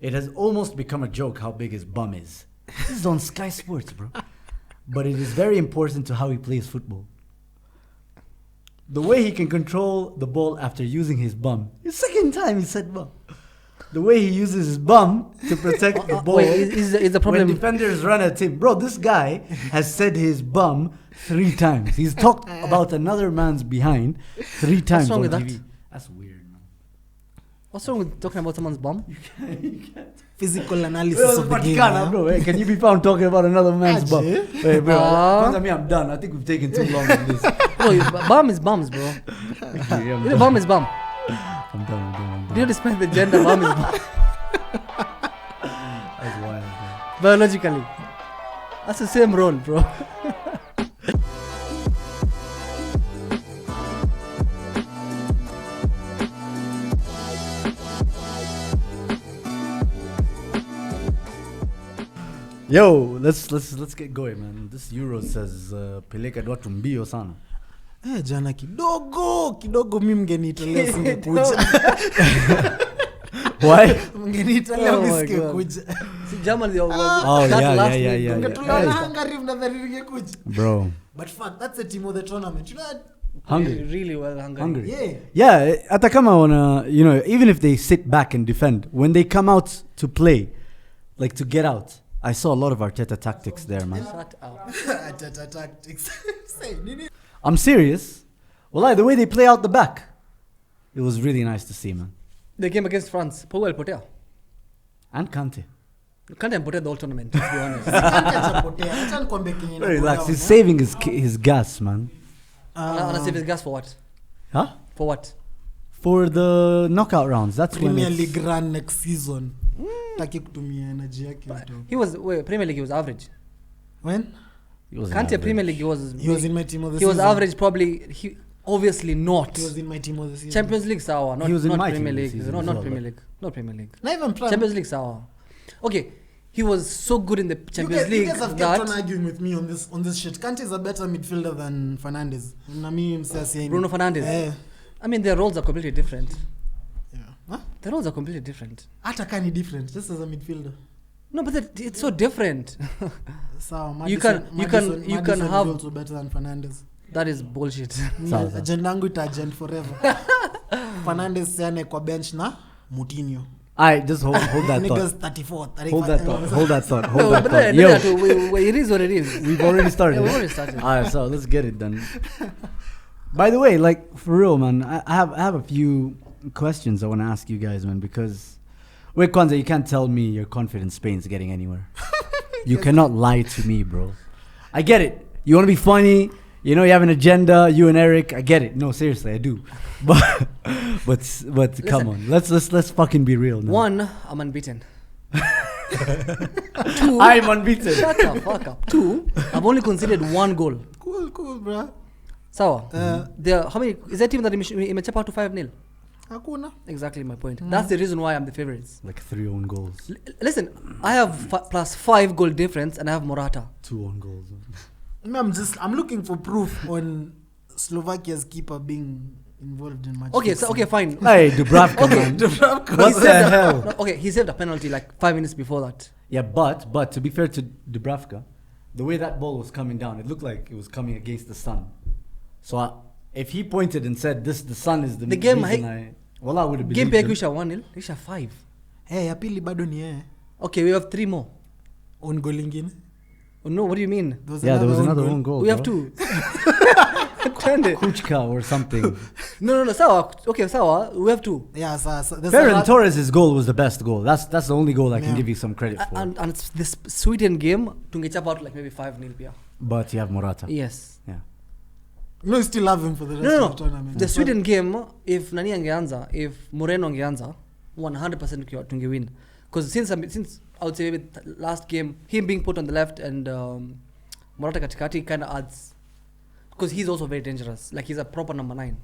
It has almost become a joke how big his bum is. This is on Sky Sports, bro. But it is very important to how he plays football. The way he can control the ball after using his bum. The second time he said bum. The way he uses his bum to protect the ball. Wait, is the problem... When defenders run at him. Bro, this guy has said his bum 3 times. He's talked about another man's behind 3 times wrong on with TV. that? That's weird, man. What's wrong with talking about someone's bum? You can't. Physical analysis of the game. Bro, hey, can you be found talking about another man's bum? Hey, bro. I'm done. I think we've taken too long on this. Bro, bum is bums, bro. Bum is bum. I'm done. Do you respect the gender? Bum is bum. That's wild, bro. Biologically. That's the same role, bro. Yo, let's get going, man. This Euro says peleka watu mbio sana. Jana kidogo mimi mgenitolea singekuja. Why? Mgenitolea msingekuja. See, Germany yeah. Ungetolea Hungary mnadhani ningekuja. Bro. But fuck, that's the team of the tournament. You know that? Hungry. Really well Hungary. Yeah. Hata kama wana, you know, even if they sit back and defend, when they come out to play, like to get out, I saw a lot of Arteta tactics there, man. Shut up. Arteta tactics. I'm serious. Well, the way they play out the back, it was really nice to see, man. The game against France, Powell Potea. And Kante. Kante and Potea the whole tournament, to be honest. Very relaxed. He's saving his gas, man. And save his gas for what? Huh? For what? For the knockout rounds. That's Premier when League run next season. Taki kutumia energy yake. He was Premier League. He was average. When? Kante Premier League. He was in my team of the season. season. He was average, probably. Obviously not. He was in my team of the season. Champions League, sawa. Not Premier League. Not Premier League. Not Premier League. Not even Champions League, sawa. Okay, he was so good in the Champions League. You guys have kept on arguing with me on this shit. Kante is a better midfielder than Fernandes. Bruno Fernandes. I mean, their roles are completely different. Yeah. Huh? The roles are completely different. Ataka different, just as a midfielder. No, but it's so different. So you can have also better than Fernandes. That is bullshit. Agenda yangu agent forever. Fernandes siane kwa bench na Moutinho. Alright, just hold that thought. Niggas 34, 35. Hold that thought. Yo, it is what it is. We've already started. Alright, so let's get it done. By the way, like for real, man, I have a few questions I want to ask you guys, man, because wait, Kwanzaa, you can't tell me you're confident Spain's getting anywhere. You cannot lie to me, bro. I get it. You want to be funny. You know, you have an agenda. You and Eric. I get it. No, seriously, I do. But listen, come on. Let's fucking be real now. 1, I'm unbeaten. 2, I'm unbeaten. Shut the fuck up. 2, I've only conceded 1 goal. Cool, bro. Sawa. How many is that team that imechapa to 5-0? Hakuna. Exactly my point. That's the reason why I'm the favorites. Like 3 own goals. Listen, I have plus 5 goal difference and I have Morata. 2 own goals. I'm looking for proof on Slovakia's keeper being involved in match. Okay, fine. Hey, Dubravka, man. Dubravka. What the hell? Okay, he saved a penalty like 5 minutes before that. Yeah, but to be fair to Dubravka, the way that ball was coming down, it looked like it was coming against the sun. So if he pointed and said, "The sun is the game," reason I would have believed game him. Kisha 1-0, Kisha 5. Hey, ya pili bado ni yeye. Okay, we have 3 more. On goal ingine. Oh, no, what do you mean? There was another own goal. We have 2. Kuchka or something. No, sawa. Okay, sawa. We have 2. Yeah, Ferran Torres' goal was the best goal. That's the only goal I can give you some credit for. And this Sweden game, tungechapa out like maybe 5-0 pia. But you have Morata. Yes. Yeah. No, you still have him for the rest of the tournament. The Sweden game, if Nani angeanza, if Moreno angeanza, 100% tungewin. Because since I would say maybe last game, him being put on the left and Morata katikati kind of adds, because he's also very dangerous. Like he's a proper number 9.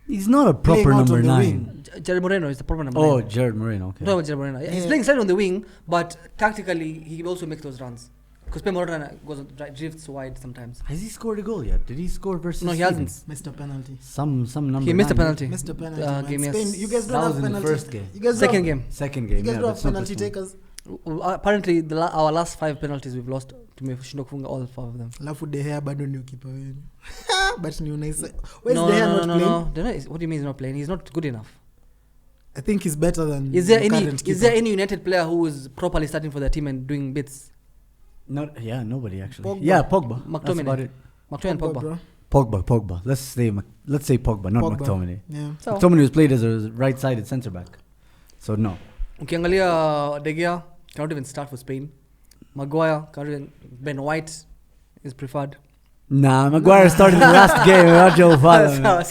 He's not a proper number 9. Jared Moreno is the proper number 9. Oh, Jared Moreno. Okay. No, Jared Moreno. Yeah. He's playing side on the wing, but tactically he also makes those runs. Because Morata drifts wide sometimes. Has he scored a goal yet? Did he score versus? No, he Sweden? hasn't. Missed a penalty. Some number. He missed a 9. penalty. Missed a penalty. Game, man. yes. Spain, you guys That don't was have in the penalty. first game. You guys Second don't, game. Second game. You guys yeah, don't but have it's not penalty this one. takers. Apparently, our last 5 penalties we've lost. Tumeshindwa kufunga all 5 of them. Alafu De Gea bado ni ukipa wenu. But ni unaweza. Where's No, De Gea no, not no, playing? no. De Gea what do you mean he's not playing? He's not good enough. I think he's better than Is there the any? current Is there any United player who is properly starting for their team and doing bits? Nobody actually. Pogba. Yeah, Pogba. That's McTominay. about it. McTominay and Pogba, Pogba. bro. Pogba. Let's say Pogba, not Pogba. McTominay. Yeah. So, McTominay was played as a right-sided centre back, so no. ukiangalia De Gea cannot even start for Spain. Maguire cannot even. Ben White is preferred. Nah, Maguire started the last game without Joe Fala.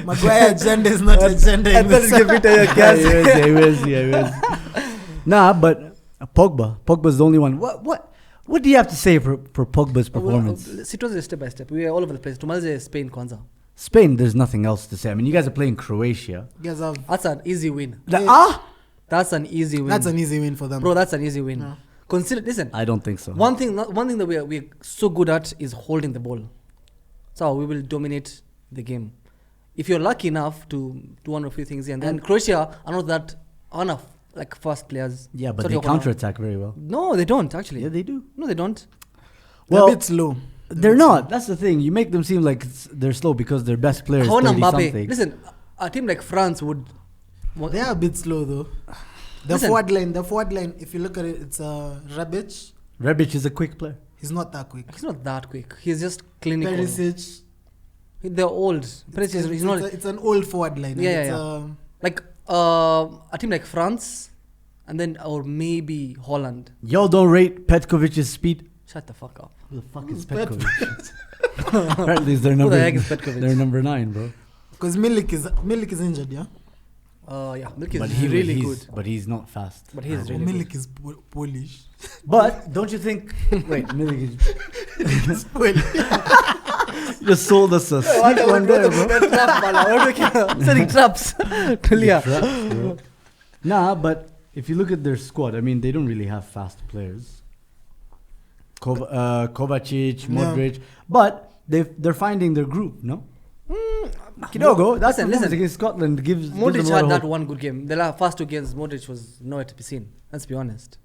Maguire agenda is not agenda. I thought give it a guess. He was. Nah, but Pogba's the only one. What do you have to say for Pogba's performance? It was a step by step. We are all over the place. Tumalize Spain kwanza. Spain, there's nothing else to say. I mean, you guys are playing Croatia. You guys have. That's an easy win. That's an easy win. That's an easy win for them. Bro, that's an easy win. Yeah. Listen. I don't think so. One thing that we're so good at is holding the ball. So we will dominate the game. If you're lucky enough to do one or few things here, and then Croatia are not that enough like fast players. Yeah, but Sorry, they counter-attack very well. No, they don't actually. Yeah, they do. No, they don't. They're Well, a bit slow. they're not. That's the thing. You make them seem like they're slow because their best players How 30 Mbappe? something. Listen, a team like France would. They are a bit slow though. The Listen. forward line, if you look at it, it's Rebic. Rebic is a quick player. He's not that quick. He's not that quick. He's just clinical. Perisic. They're old. Perisic, he's not It's an old forward line. Yeah, It's, yeah. Like a team like France, and then or maybe Holland. Y'all don't rate Petkovic's speed. Shut the fuck up. Who the fuck is Pet- Petkovic? Apparently, it's their Who number. the heck is Petkovic? They're number 9, bro. Because Milik is injured, yeah. Yeah, Milk is But really he's good. But he's not fast. But he's Oh, really good. Milik is Polish. But don't you think? Wait, Milik is Polish. just sold us a sweet one there, bro. Setting traps to Leah. Nah, but if you look at their squad, I mean, they don't really have fast players. Kovacic, Modric, but they're finding their group, no? Kidogo, that's listen. against Scotland gives them Modric a lot had of that hope. one good game. The first 2 games, Modric was nowhere to be seen. Let's be honest.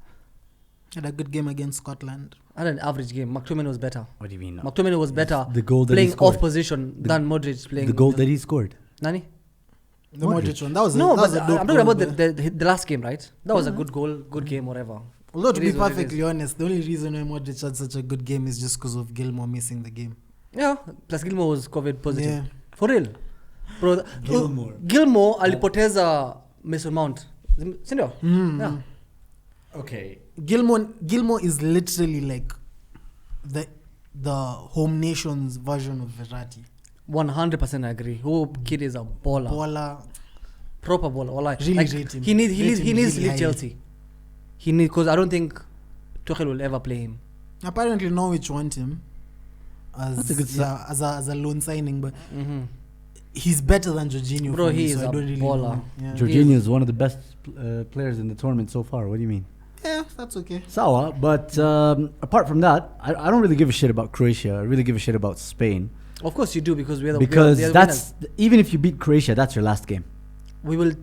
Had a good game against Scotland. Had an average game. McTominay was better. What do you mean? No? McTominay was better The goal that he playing scored. off position than Modric playing. The goal that he scored. Nani? The Modric. Modric one. That was No, that was but a dope I'm talking goal, about bro. the last game, right? That was a good goal, good game, whatever. Although to It be is what it perfectly is. honest, the only reason why Modric had such a good game is just because of Gilmore missing the game. Yeah, plus Gilmore was COVID positive. Yeah. For real. Bro, Gilmore alipoteza Mason Mount. Sindio? Yeah. Okay. Gilmore is literally like the home nation's version of Verratti. 100% I agree. Who kid is a baller. Baller. Proper baller. Wallahi. Really Like, rate him. he needs Rate him to really leave highly. Chelsea. He needs, because I don't think Tuchel will ever play him. Apparently Norwich want him as That's a good as a loan signing, but Mm-hmm. he's better than Jorginho. Bro, for me, he so is I a don't really baller. know. Yeah. Jorginho is one of the best players in the tournament so far. What do you mean? Yeah, that's okay. Sawa, but apart from that, I don't really give a shit about Croatia. I really give a shit about Spain. Of course you do, because we are the Because we are the that's even if you beat Croatia, that's your last game. winners.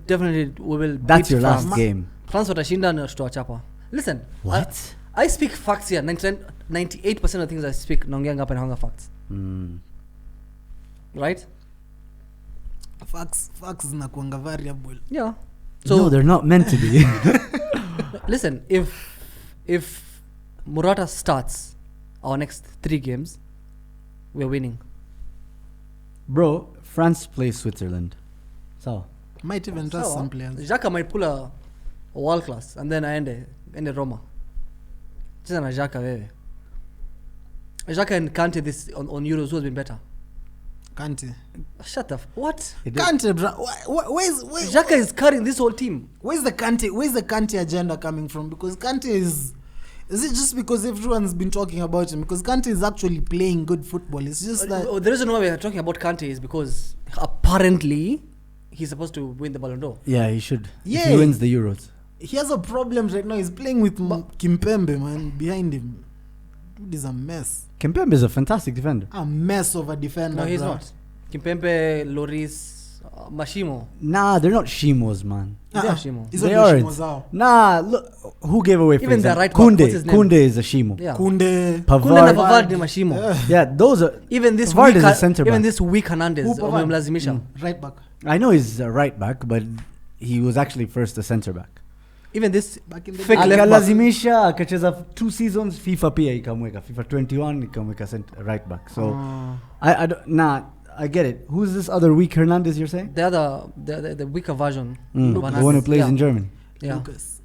We will That's beat your last France. game. France watashinda na tutawachapa. Listen. What? I speak facts here. 98% of things I speak naongeanga hapa na facts. Right? Facts zinakuanga variable. Yeah. No, they're not meant to be. Listen, if Morata starts our next 3 games, we're winning. Bro, France plays Switzerland. So, Might even trust some players. Xhaka might pull a world class and then aende Roma. Cheza na Xhaka wewe. Xhaka and Kante this on Euros who has been better? Kante. Shut the what? Kante, bro. Where's Xhaka is carrying this whole team. Where's the Kante agenda coming from? Because Kante is it just because everyone's been talking about him? Because Kante is actually playing good football. It's just that The reason why we are talking about Kante is because apparently he's supposed to win the Ballon d'Or. yeah, he should. If Yeah. he wins the Euros. he has a problem right now. He's playing with Kimpembe, man, behind him. Dude is a mess. Kimpembe is a fantastic defender. A mess of a defender. No, he's bro. not. Kimpembe, Loris, Mashimo. Nah, they're not Shimos, man. They are Shimo. He's They not aren't. Shimozao. Nah, look, who gave away for Even the example? right back, what's his Kunde. name? Kunde is a Shimo. Yeah. Kunde. Kunde na Pavard. Pavard ni Mashimo. Yeah, those are. Even this Pavard weak, is a centre even back. this weak Hernandez, Who Pavard? umemlazimisha. Right back. I know he's a right back, but he was actually first a centre back. Even this Back in the fake day. left back. Akalazimisha akacheza 2 seasons FIFA pia ikamweka FIFA 21 ikamweka right back. So I don't, nah, I get it. Who's this other weak Hernandez you're saying? the weaker version. The one who plays in Germany. Yeah. Lucas.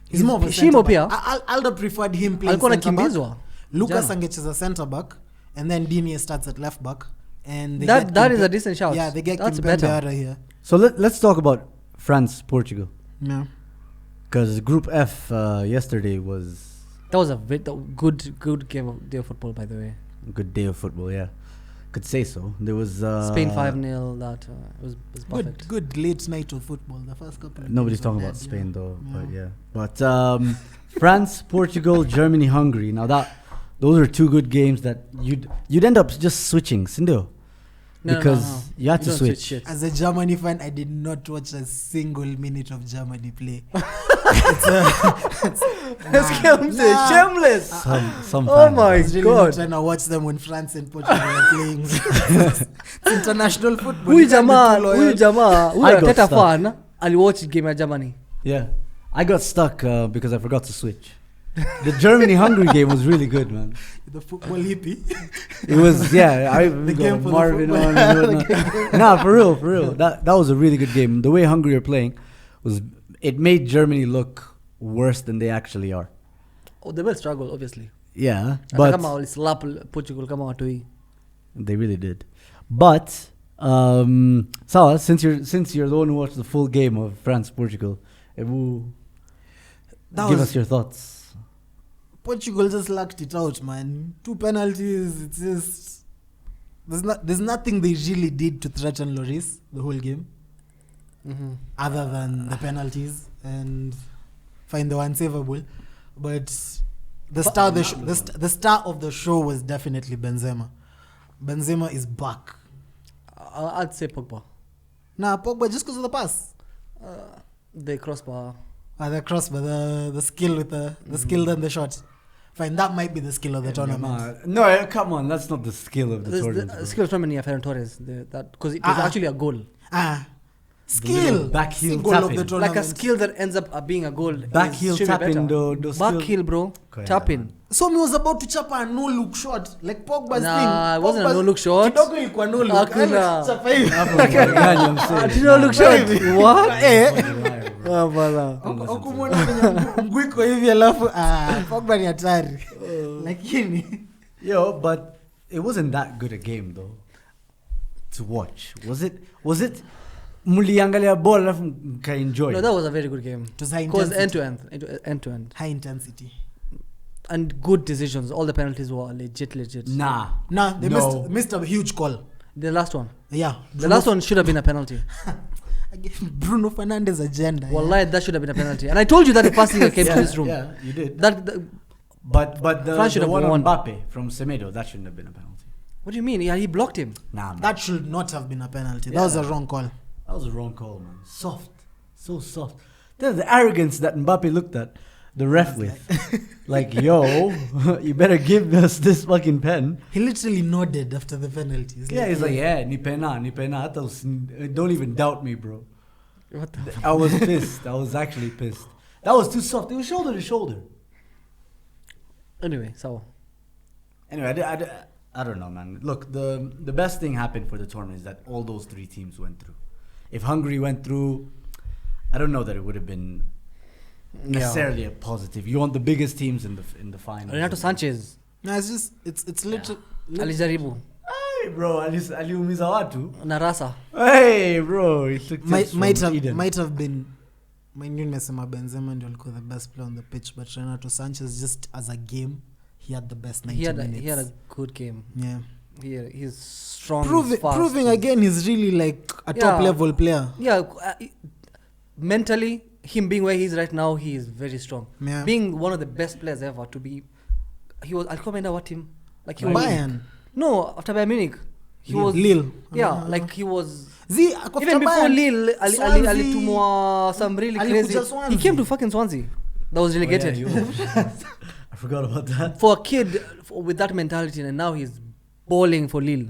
He's more of a Shimo centre pia. back. I'd have preferred him playing Alikuwa centre back. anakimbizwa. Lucas Jana. angecheza centre back, and then Digne starts at left back, and they That get is Kimpe- a decent shout. Yeah, they get That's Kimpembe better. out of here. So let's talk about France Portugal, Yeah. because Group F yesterday was That was a good day of football, by the way. a good day of football. Yeah, could say so. There was Spain 5-0. That was perfect. Good late night of football. The first couple. Of Nobody's games were talking about dead, Spain though, Yeah. but France, Portugal, Germany, Hungary. Now those are 2 good games that you'd end up just switching, Sindo, No, because you had You to don't switch. shit. As a Germany fan, I did not watch a single minute of Germany play. Shameless. Some Oh fans. my I was really God. not trying to watch them when France and Portugal are playing. It's international football. Huyu You can't be jamaa, too loyal. huyu jamaa, I huyu got Teta stuck. fan aliwatch game ya Germany. Yeah, I got stuck because I forgot to switch. The Germany-Hungary game was really good, man. The football hippie. It was, yeah. I got game for the Marvin football. on. And whatnot. Nah, for real. That was a really good game. The way Hungary are playing it made Germany look worse than they actually are. Oh, they will struggle, obviously. Yeah, Hata but kama walislap Portugal kama watu hii. they really did. But Sawa, since you're the one who watched the full game of France-Portugal, give us your thoughts. Portugal just lucked it out, man. 2 penalties. It's just there's nothing they really did to threaten Lloris the whole game, other than the penalties and find the unsavable. But the star of the show was definitely Benzema. Benzema is back. I'd say Pogba. Nah, Pogba just because of the pass. The crossbar. The cross, but the skill with the skill and the shot. Fine, that might be the skill of the tournament. No, come on, that's not the skill of the tournament. The bro. skill tournament of Ferran Torres. Because it was actually a goal. Skill. Back heel Single of tapping. the tournament. Like a skill that ends up being a goal. Back is heel should be tapping, better. the Back skill. heel, bro. Okay, Tapping. So me was about to chap a no look shot like Pogba's thing. Nah, it wasn't a Pogba's- no-look shot. Kidogo ilikuwa no look. Hakuna. Chapa hivi. No look shot. What? Oh, Hukumwona kwenye mguu iko hivi alafu Pogba ni hatari. Lakini Yo, but it wasn't that good a game though to watch. Was it muliangalia ball alafu mkaenjoy? No, that was a very good game. it was high Because intensity. end to end. High intensity. And good decisions. All the penalties were legit. Nah, They No. missed a huge call. The last one. Yeah. The last one should have been a penalty. Bruno Fernandes agenda. Wallahi, that should have been a penalty. And I told you that the first thing I came to this room. Yeah, you did. That But France should the have one on won. Mbappe from Semedo, that shouldn't have been a penalty. What do you mean? Yeah, he blocked him. Nah, man. That should not have been a penalty. Yeah. That was a wrong call. That was a wrong call, man. Soft. So soft. The arrogance that Mbappe looked at the ref with. Like, yo, you better give us this fucking pen. He literally nodded after the penalty. He's like, yeah, ni pena. Don't even doubt me, bro. What the I was pissed. I was actually pissed. That was too soft. It was shoulder to shoulder. Anyway, so. Anyway, I don't know, man. Look, the best thing happened for the tournament is that all those 3 teams went through. If Hungary went through, I don't know that it would have been necessarily a positive. You want the biggest teams in the final. Renato Sanchez. No, it's just it's literally. Alijaribu. Hey, bro, aliumiza watu. Na Rasa. Hey, bro, it took Might have been. Mimi nimesema Benzema ndio alikuwa the best player on the pitch, but Renato Sanchez just as a game, he had the best 90 minutes. He had a good game. Yeah. He's strong. Proving, he's fast, proving again he's really like a top level player. Yeah, mentally, him being where he is right now, he is very strong. Yeah. Being one of the best players ever to be he was alikuwa ameenda what team? Like he was Bayern. No, after Bayern Munich. He was Lille. Yeah, like he was Even even before Lille alitumwa some really crazy. He came to fucking Swansea. That was relegated. I forgot about that. For a kid with that mentality, and now he's bowling for Lille.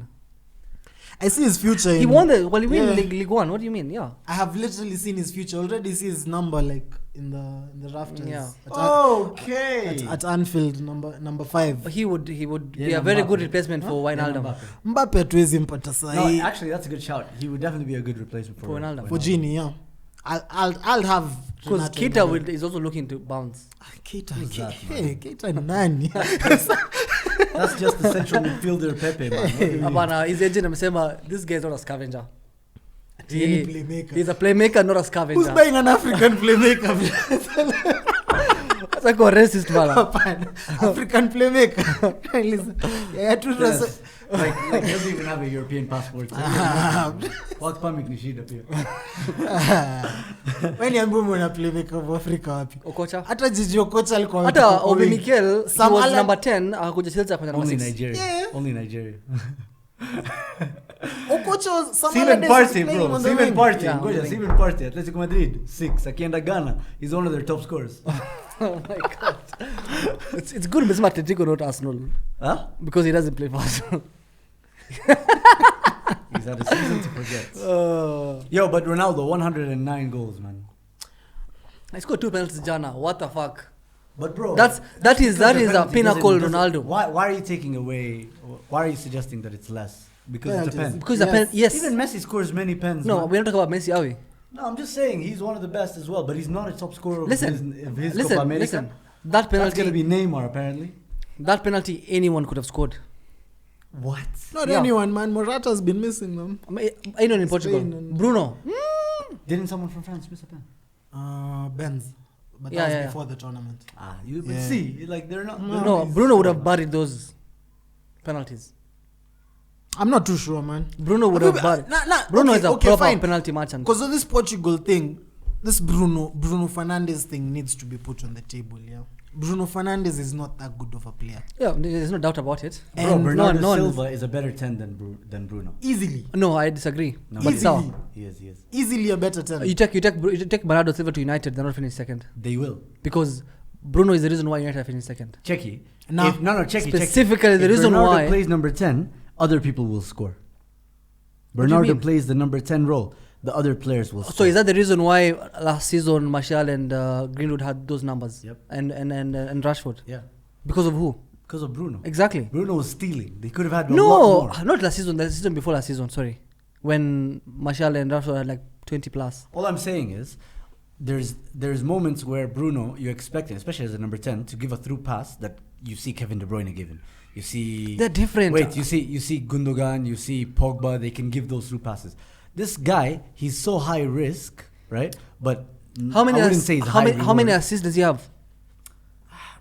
I see his future. He won the League One. What do you mean? Yeah. I have literally seen his future. Already see his number like in the rafters. Yeah. At Anfield, number 5. He would be a very good replacement for Wijnaldum. Mbappe hatuwezi mpata No, sahi. actually, that's a good shout. He would definitely be a good replacement for Wijnaldum. For Gini, yeah. I'll have Because Keita is also looking to bounce. Keita. Who's that, Hey, Keita ni nani? That's just the central midfielder Pepe, man. What do you mean? Hapana, his agent amesema this guy is not a scavenger. Any playmaker. He's a playmaker, not a scavenger. Who's buying an African playmaker? That's like a racist man. African playmaker. Listen, yeah, to Yes. Like doesn't even have a European passport. Work permit ni shida pia. When you move on playmaker of Africa wapi? Okocha. Hata Gigi Okocha alikuwa Hata Obi Mikel, he Sam was Allen- number 10, akakuja Chelsea akafanya number Only 6. Nigeria. Yeah. Only Nigeria. Okocha was some Steven other days Partey, playing bro. on the Steven wing. Partey. Yeah, Ngoja, on the Steven Partey. Atletico Madrid, 6. Akienda Ghana, he's one of their top scorers. Oh my god. It's good Mr. Atletico, not Arsenal. Huh? Because he doesn't play for Arsenal. He's had a season to forget. Yo, but Ronaldo, 109 goals, man. I scored 2 penalties jana. What the fuck? But bro, That is a pinnacle Ronaldo. Why are you taking away? Why are you suggesting that it's less? Because it's a Penalties. pen. Because Yes. yes. Even Messi scores many pens. No, man. we're not talking about Messi, are we? No, I'm just saying he's one of the best as well, but he's not a top scorer of Listen, his Copa America. listen. That That's gonna penalty, be Neymar apparently. that penalty, anyone could have scored. What? Not Yeah. anyone, man. Morata's been missing them. Anyone in Portugal. Spain and- Bruno. Didn't someone from France miss a pen? Benz. But Yeah, that was yeah, yeah. before the tournament. But Yeah. see, like they're not. they're No, not- Bruno would have buried those penalties. I'm not too sure, man. Bruno would have buried. Bruno is a proper penalty merchant. Because of this Portugal thing, this Bruno Fernandes thing needs to be put on the table, yeah. Bruno Fernandes is not that good of a player. Yeah, there's no doubt about it. Bro, And Bernardo no one- Silva is a better 10 than Bruno. Easily. No, I disagree. No, But he so, is. He is. Easily a better 10. you take Bernardo Silva to United, they're not finished second. They will. Because Bruno is the reason why United are finished second. Checky. No. Checky. Specifically, the If reason Bernardo why. plays number 10, other people will score. What do you Bernardo mean? plays the number 10 role. The other players will score. So is that the reason why last season Martial and Greenwood had those numbers? Yep. And Rashford? Yeah. Because of who? Because of Bruno. Exactly. Bruno was stealing. They could have had a No, lot more. not last season. The season before last season. Sorry, when Martial and Rashford had like 20 plus. All I'm saying is, there's moments where Bruno, you expect him, especially as a number 10, to give a through pass that you see Kevin De Bruyne giving. You see... They're different. Wait, you see Gundogan, you see Pogba, they can give those through passes. This guy, he's so high risk, right? But How many? I wouldn't say he's high how many reward. assists does he have?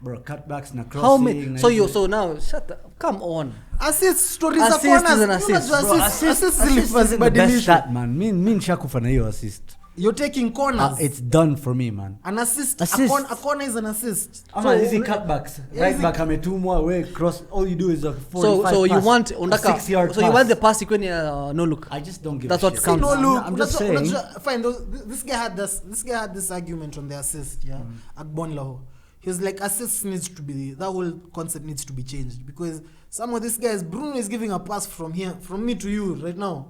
Bro, cutbacks, na crossing. How many? na So hizo- now shut up. Come on. Assist stories za Assist corners. is an Unajua assist. Bro, assist assist isn't the best zilibadilisha. stat, man. Mi nishakufa na hiyo assist. You're taking corners. It's done for me, man. An assist. Assist. A corner is an assist. Ama hizi cutbacks. Yeah, Right hizi- back ametumwa, we cross. All you do is a 45 So you pass, want a Ondaka? 6-yard So you pass. want the pass equine no look. I just don't give That's a what shit. counts. No, look. I'm just unajua- saying. unajua- fine. This guy had this argument on the assist. Yeah, Agbonlao. He was like, assist needs to be, that whole concept needs to be changed because some of these guys, Bruno is giving a pass from me to you right now.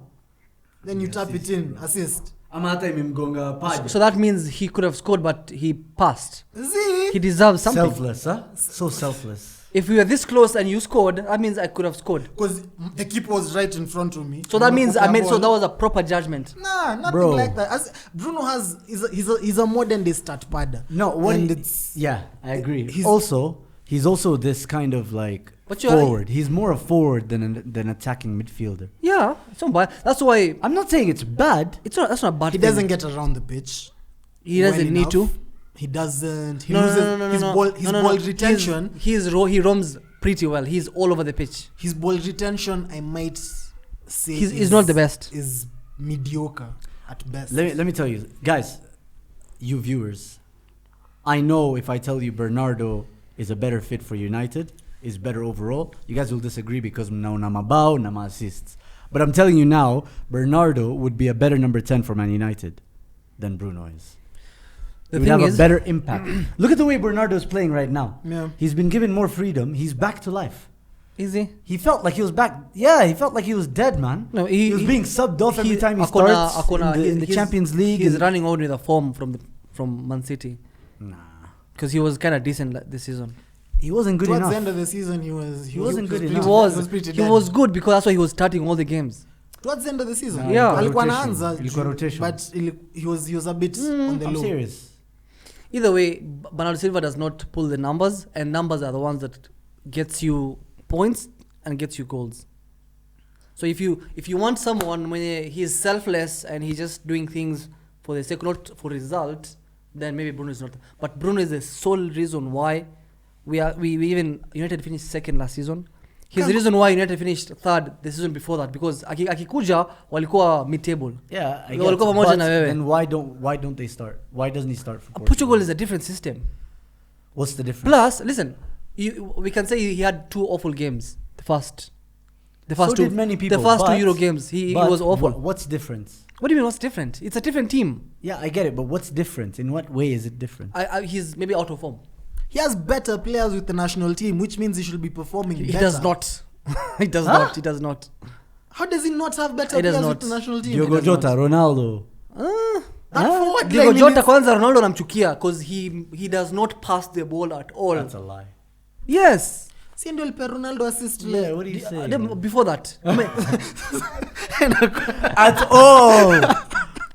Then you tap it in, assist. Ama hata imemgonga paja. So that means he could have scored, but he passed. See? He deserves something. Selfless, huh? So selfless. If we were this close and you scored, that means I could have scored. Because the keeper was right in front of me. So that means so Ball. that was a proper judgment. Nah, nothing Bro. like that. Bruno he's a modern day stat padder. No, yeah, I agree. He's also this kind of like But you're- forward. He's more a forward than attacking midfielder. Yeah, it's not bad. That's why I'm not saying it's bad. that's not a bad. He thing. doesn't get around the pitch. He doesn't well need to. enough. He doesn't. He No, loses his ball. His No, ball retention. He roams pretty well. He's all over the pitch. His ball retention, I might say, He's not the best. Is mediocre at best. Let me tell you, guys, you viewers, I know if I tell you Bernardo is a better fit for United, is better overall. You guys will disagree because now namabao, nama assists. But I'm telling you now, Bernardo would be a better number 10 for Man United than Bruno is. He would have a better impact. Look at the way Bernardo is playing right now. Yeah. He's been given more freedom. He's back to life. Is he? He felt like he was back. Yeah, he felt like he was dead, man. No, he was being subbed off every time he starts in the Champions League. He's running out with a form from Man City. Nah. Because he was kind of decent this season. He wasn't good Towards enough. the end of the season, he wasn't good He enough. was good because that's why he was starting all the games. Towards the end of the season, Yeah. alikuwa anaanza, Ilikuwa rotation. but he was a bit on the I'm low. serious. Either way, Bernardo Silva does not pull the numbers, and numbers are the ones that gets you points and gets you goals. So if you want someone when he's selfless and he's just doing things for the sake, not for result, then maybe Bruno is not. But Bruno is the sole reason why we even United finished second last season. He's the reason why United finished third the season before that, because akikuja walikuwa mid-table. Yeah, I Walikuwa guess. pamoja But na wewe. then why don't they start? Why doesn't he start for Portugal is a different system. What's the difference? Plus, listen, we can say he had two awful games. The first So two, did many people, the first but- two Euro games, he was awful. What's different? What do you mean? What's different? It's a different team. Yeah, I get it, but what's different? In what way is it different? He's maybe out of form. He has better players with the national team, which means he should be performing He better. does not. He does Huh? not. He does not. How does he not have better He does players not. with the national team? Diogo Jota, Ronaldo. That forward Diego line Jota is- kwanza Ronaldo namchukia because he does not pass the ball at all. That's a lie. Yes. Si ndio alipe Ronaldo assist Yeah, what do you say? Before that. At all.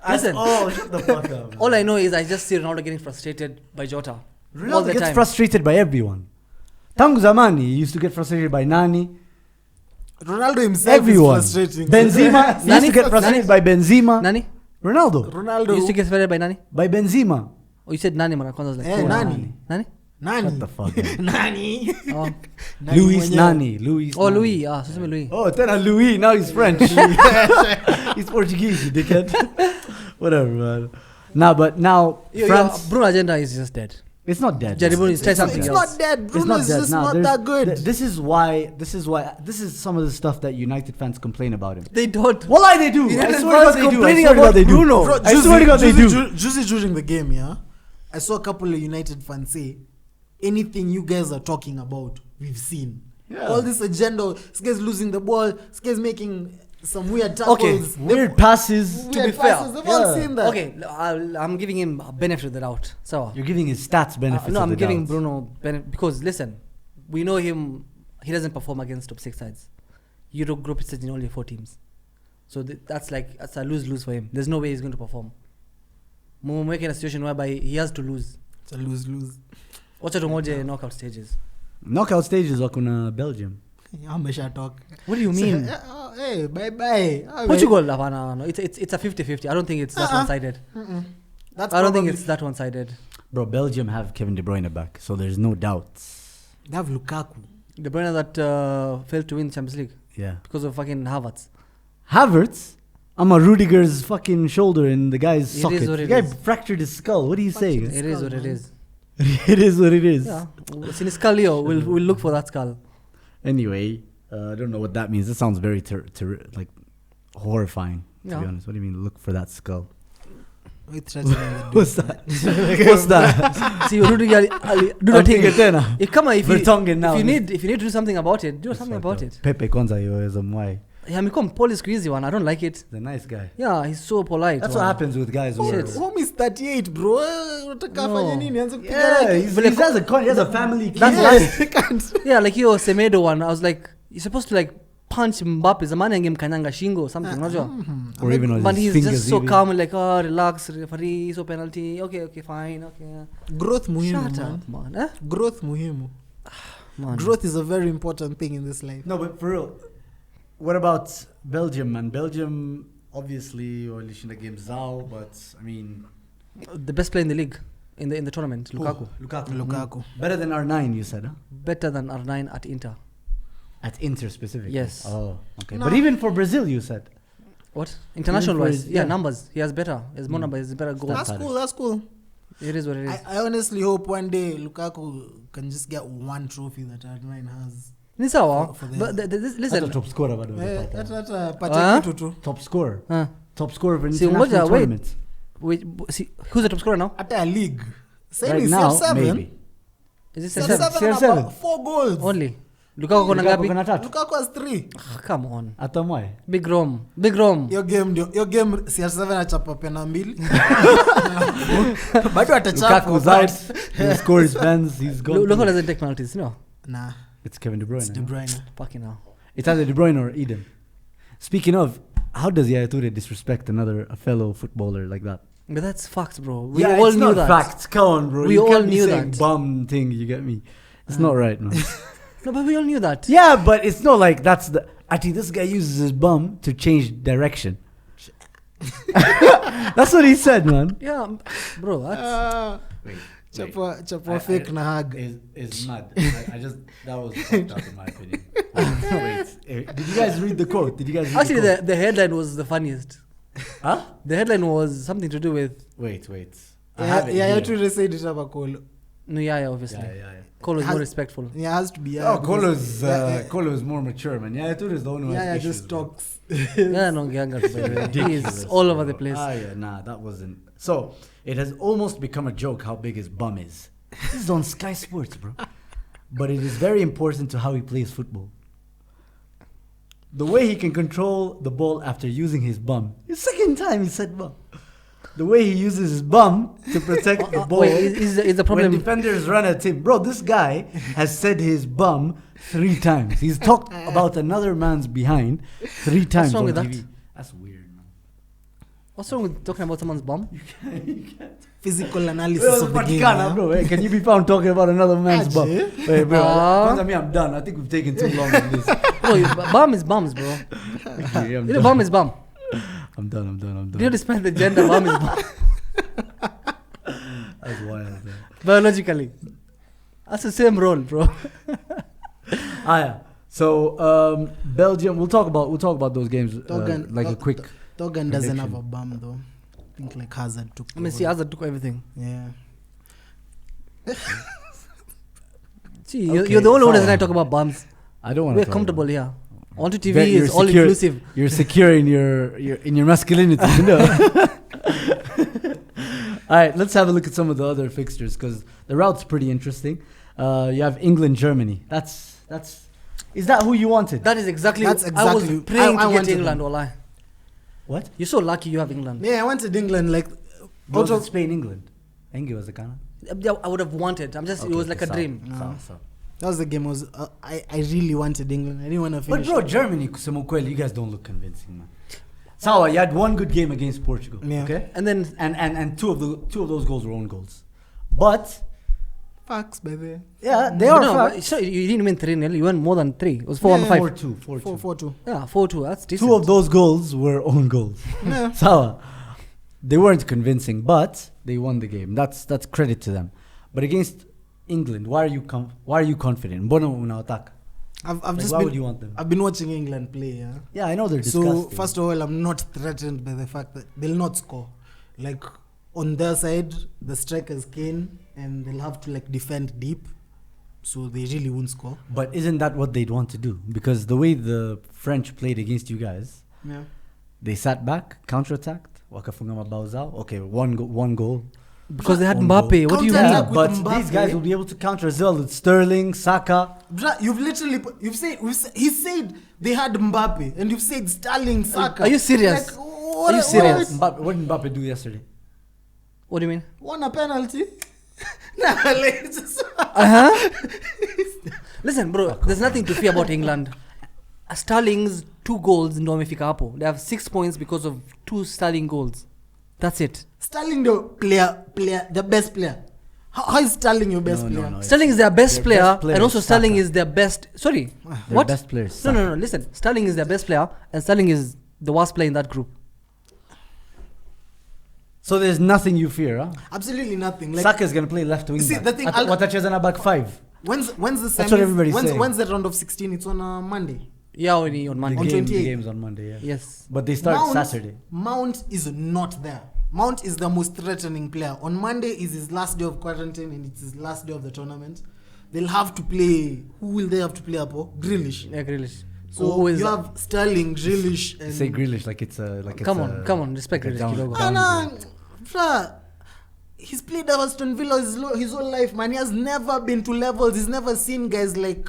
Listen. Oh, shut the fuck up. All I know is I just see Ronaldo getting frustrated by Jota. All Ronaldo the gets time. frustrated by everyone. Tangu zamani, he used to get frustrated by Nani. Ronaldo himself Everyone. is frustrating. Benzema, he used to get frustrated by Benzema. Nani? Ronaldo. Ronaldo. You used to get frustrated by Nani? By Benzema. Oh, you said Nani mara kwanza. I was like, Eh, oh, Nani. Nani? Nani? Shut the fuck up. Nani? Oh, Luis mwenyewe. Nani. Luis oh Nani. Louis. Ah, so Louis. Oh, tena Louis. Now he's French. He's Portuguese, you dickhead. Whatever, man. Nah, but now France. Bruno agenda is just dead. It's not dead. Jaribu is try It's something else. not dead. It's Bruno not is dead. just Nah, not there's- that good. This is some of the stuff that United fans complain about him. They don't. Wallahi, they do. I United swear to God fans they do. I complaining swear to God about they do. Bruno. Bro, I swear to God they do. Juicy during the game, yeah, I saw a couple of United fans say, anything you guys are talking about, we've seen. Yeah. All this agenda, this guy's losing the ball, this guy's making some weird tackles. Okay, Weird passes. Weird to be fair, passes. They've all yeah. seen that. Okay, I'm giving him a benefit of the doubt. So You're giving his stats benefits. no, of I'm the giving doubt. Bruno benefit because listen, we know him. He doesn't perform against top 6 sides. Euro group stage in only 4 teams, so that's a lose for him. There's no way he's going to perform. Mumweke in a situation whereby he has to lose. It's a lose-lose. Wacha tumoje knockout stages. Knockout stages wako na Belgium. Amesha talk. What do you mean? Hey, bye-bye. Portugal, no. It's a 50-50. I don't think it's that one-sided. That's I don't think probably- it's that one-sided. Bro, Belgium have Kevin De Bruyne back, so there's no doubts. They have Lukaku. The Bruyne that failed to win Champions League Yeah. because of fucking Havertz. Havertz? I'm a Rudiger's fucking shoulder in the guy's It socket. is what The it guy is. fractured his skull. What are you saying? It is what it man. is. It is what it is. Yeah. Since Scalio, we'll look for that skull. Anyway, I don't know what that means. It sounds very like horrifying, to Yeah. be honest. What do you mean, look for that skull? What's that? What's that? What's that? See, Rudiger, do not think tena. if you need to do something about it, do something about it. Pepe kwanza yoeza mwai. Yeah, amekuwa mpole siku hizi one. I don't like it. He's a nice guy. Yeah, he's so polite. That's one. what happens with guys who Shit. are... Home is 38, bro. Unataka No. afanye nini? Anze kupiga Yeah, rake. he has a family kid. That's Yes, life. he can't. Yeah, like your Semedo one. I was like, you're supposed to like punch Mbappe. Zamani angemkanyanga shingo or something. Unajua? Or even on But his he's fingers. just so even. calm, like, oh, relax, referee, so penalty. Okay, fine, okay. Growth muhimu, Shut man. up, man. Eh? Growth muhimu. Man. Growth is a very important thing in this life. No, but for real, what about Belgium, man? Belgium, obviously, walishinda game zao, but I mean... The best player in the league, in the tournament, Lukaku. Lukaku. Better than R9, you said, huh? Better than R9 at Inter. At Inter specifically? Yes. Oh, okay. No. But even for Brazil, you said? What? International for wise, his- yeah, yeah. numbers. He has better. He has more numbers. He has better goals. That's cool. It is what it is. I honestly hope one day Lukaku can just get one trophy that R9 has. Ni sawa. For the- But listen. Hata top scorer bado hajapata. Hata pata kitu tu. Top scorer. Huh? Top scorer of an See, international ngoja, wait. tournament. Wait, see, who's the top scorer now? Hata a league. Say Right ni now, CR7. maybe. Is it CR7 CR7? about 4 goals. Only. Lukaku kona Lukaku ngapi? kuna tatu. Lukaku has 3. Come on. Hata mwae. Big Rom. Big Rom. Your game CR7 achapa pena mbili. Bado atachapa. Lukaku's out. He'll score his pens. He's gone. Lukaku doesn't take penalties, no? Nah, It's Kevin De Bruyne. it's De no? Bruyne. Fucking hell. It's either De Bruyne or Eden. Speaking of, how does Yaya Toure disrespect a fellow footballer like that? But that's facts, bro. We Yeah, all it's knew not that. facts. Come on, bro. We You all can't be knew saying that. bum thing. You get me? It's not right, man. No, but we all knew that. Yeah, but it's not like that's the. Actually, this guy uses his bum to change direction. That's what he said, man. Yeah, bro. That's Chapa fake na hug. Is mad. I just that was fucked up in my opinion. Did you guys read the quote? Did you guys read actually the quote? the headline was the funniest. Huh? The headline was something to do with Wait. I have it Yeah, here. to say it about Kolo. Nuyaya, obviously. Yeah. Cole was Has- more respectful. Yeah, it has to be. Oh, because- Kolo is more mature, man. Yeah, Toure is the one who has Yeah, issues, just bro. talks. Yeah, no, Ganga, he is Ridiculous, all over bro. the place. Yeah, nah, that wasn't. So it has almost become a joke how big his bum is. This is on Sky Sports, bro. But it is very important to how he plays football. The way he can control the ball after using his bum. The second time he said bum. The way he uses his bum to protect the ball. Wait, is the When problem? defenders run at him. Bro, this guy has said his bum 3 times. He's talked about another man's behind 3 times wrong on with that? TV. That's weird, man. What's wrong with talking about someone's bum? Physical analysis of the game. Patikana, bro. Hey, can you be found talking about another man's bum? Aje. Hey, bro. Ah. Kwanza, me, I'm done. I think we've taken too long on this. Bro, bum is bums, bro. Okay, I'm You know, done. bum is bum. I'm done. Do you understand the gender? Bum is bum. That's wild, man. Biologically. That's the same role, bro. Yeah. So Belgium. We'll talk about those games Togan- like a quick. Togan doesn't prediction. have a bum though. I think like Hazard took. I mean, see, Hazard took everything. Yeah. See, Okay, you're the only one fine. that I talk about bums. I don't want We're to. comfortable here. Onto TV You're is all secure- inclusive. You're secure in your masculinity, you know. All right, let's have a look at some of the other fixtures because the route's pretty interesting. You have England, Germany. That's. Is that who you wanted? That is exactly. That's I was exactly- praying I to get wanted England. them. Wallah. What? You're so lucky you have England. Yeah, I wanted England like. Was Out it of, Spain, England? Engi was the Ghana. I would have wanted. I'm just. It was like a dream. So. that was the game. I really wanted England. I didn't want to But finish. bro, Germany, kusema ukweli, you guys don't look convincing, man. Sawa, you had one good game against Portugal, Yeah. okay? And then And two of those goals were own goals. But Facts, baby. yeah, they are no, facts. but so you didn't win 3-0. You won more than 3. It was 4-5. 4-2, 4-2. 4-4-2. Yeah, 4-2. That's decent. Two of those goals were own goals. Yeah. Sawa, they weren't convincing, but they won the game. That's credit to them. But against England, why are you confident? Mbona unawataka? I've Like, just why been. would you want them? I've been watching England play. Yeah. Yeah, I know they're So disgusting. first of all, I'm not threatened by the fact that they'll not score. Like on their side, the strikers Kane, and they'll have to like defend deep, so they really won't score. But isn't that what they'd want to do? Because the way the French played against you guys, Yeah. they sat back, counterattacked, wakafunga mabao zao. Okay, one goal. because they had Own Mbappe. goal. What do you Counter-attack mean? with But these Mbappe. guys will be able to counter as well with Sterling, Saka. You've literally he said they had Mbappe, and you've said Sterling, Saka. Are you serious? Like, what, Are you serious? What did Mbappe do yesterday? What do you mean? Won a penalty. Nah, like it's just Listen, bro, there's nothing to fear about England. Sterling's 2 goals ndo wamefika hapo. They have 6 points because of 2 Sterling goals. That's it. Sterling the best player. How is Sterling your best player? No. Sterling is their best Their player, best player and also is Sterling Saka. is their best. Sorry, Their what? best player is No. Listen, Sterling is their best player, and Sterling is the worst player in that group. So there's nothing you fear, huh? Absolutely nothing. Like Saka is gonna play left wing. See, back. the thing- Watacheza na back 5. when's the That's what everybody's saying. when's the round of 16? It's on a Monday. Yeah, on The Monday. On game, 28. the game's on Monday, yeah. Yes. But they start Mount, Saturday. Mount is not there. Mount is the most threatening player. On Monday is his last day of quarantine and it's his last day of the tournament. They'll have to play. Who will they have to play up? Grealish. Yeah, Grealish. So you have Sterling, Grealish, and say Grealish like it's a come on, respect like Grealish. He's played at Aston Villa his whole life, man. He has never been to levels. He's never seen guys like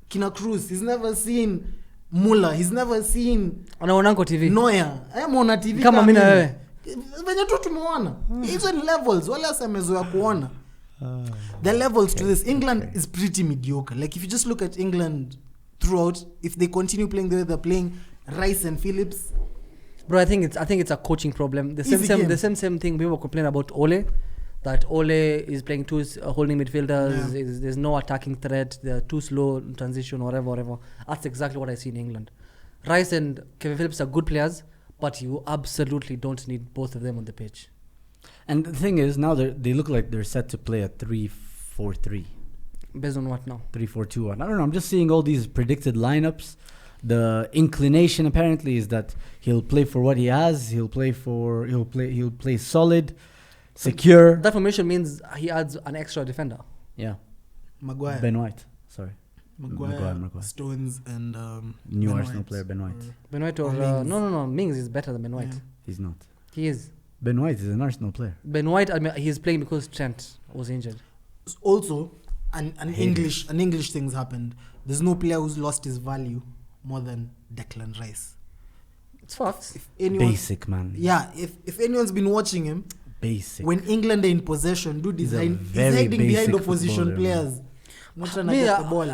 Kina Cruz. He's never seen Muller. He's never seen anaonanko TV Neuer. Ameona TV kama mimi na wewe venye tu tumeona hizo ni levels wala amezoea kuona the levels to this. England is pretty mediocre. Like if you just look at England throughout, if they continue playing the way they're playing, Rice and Phillips, bro, I think it's a coaching problem. The same thing people complain about Ole, that Ole is playing two holding midfielders. There's no attacking threat. They're too slow in transition, whatever. That's exactly what I see in England. Rice and Kevin Phillips are good players, but you absolutely don't need both of them on the pitch. And the thing is, now they look like they're set to play a 3-4-3. Based on what now? 3-4-2. I don't know. I'm just seeing all these predicted lineups. The inclination apparently is that he'll play for what he has. He'll play solid, secure. That formation means he adds an extra defender. Yeah. Maguire. Ben White. Sorry. Maguire. Stones and new Ben Arsenal White. player Ben White. Ben White or no. Mings is better than Ben White. Yeah. He's not. He is. Ben White is an Arsenal player. Ben White, I mean, he's playing because Trent was injured. Also, an English things happened. There's no player who's lost his value more than Declan Rice. It's facts. Basic, man. Yeah, if anyone's been watching him, basic. when England are in possession, dude is hiding behind opposition players. Not trying to get the ball.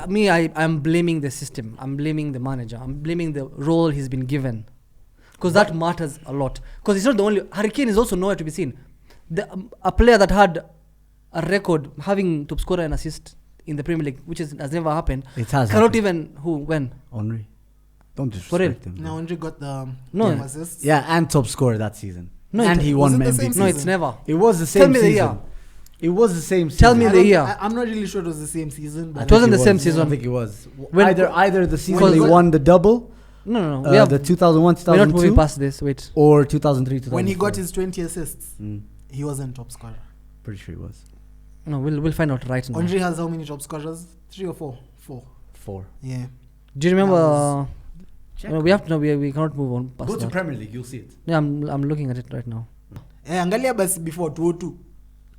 I'm blaming the system. I'm blaming the manager. I'm blaming the role he's been given. Because that matters a lot. Because it's not the only... Harry Kane is also nowhere to be seen. A player that had a record having top scorer and assist in the Premier League, which has never happened. It has cannot happened. even... When? Henry. Don't disrespect him. Now Henry got the assists. Yeah, and top scorer that season. No, and he won MVP. No, it's never. It was the same Tell me season. the year. It was the same season. Tell me the year. I'm not really sure it was the same season. But It wasn't the same season. I think it was. When- Either the season they won the double, No. We have the 2001, we're not moving 2002, past this. Wait. or 2003, 2004. when he got his 20 assists, he wasn't top scorer. Pretty sure he was. No, we'll find out right now. Henry has how many top scorers? 3 or 4? 4. Yeah. Do you remember... Check. No, we have to know. We cannot move on past Go to that. Premier League, you'll see it. Yeah, I'm looking at it right now. Angalia basi before 202,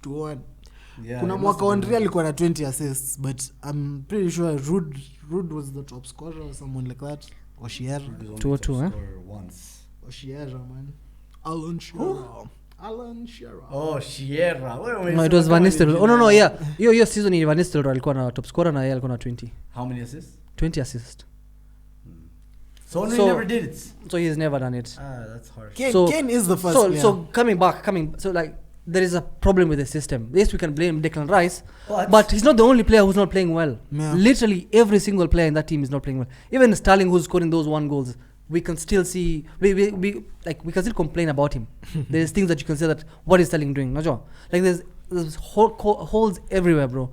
201. Yeah, Kuna mwaka Henry alikuwa na 20 assists, but I'm pretty sure Rude was the top scorer or someone like that. Or Shearer. 202, eh? Once. Or Shearer, man. Alan Shearer. Oh, Sierra. No, it was Van Nistelrooy. Oh no, yeah. Hiyo season ni Van Nistelrooy alikuwa na top scorer na yeye alikuwa na 20. How many assists? 20 assists. So Henry never did it. So he's never done it. That's harsh. Kane is the first player. So so like there is a problem with the system. Yes, we can blame Declan Rice, What? but he's not the only player who's not playing well. Yeah. Literally every single player in that team is not playing well. Even Sterling, who's scoring those 1 goals, we can still see we can still complain about him. There's things that you can say that what is Sterling doing? Like there's holes everywhere, bro.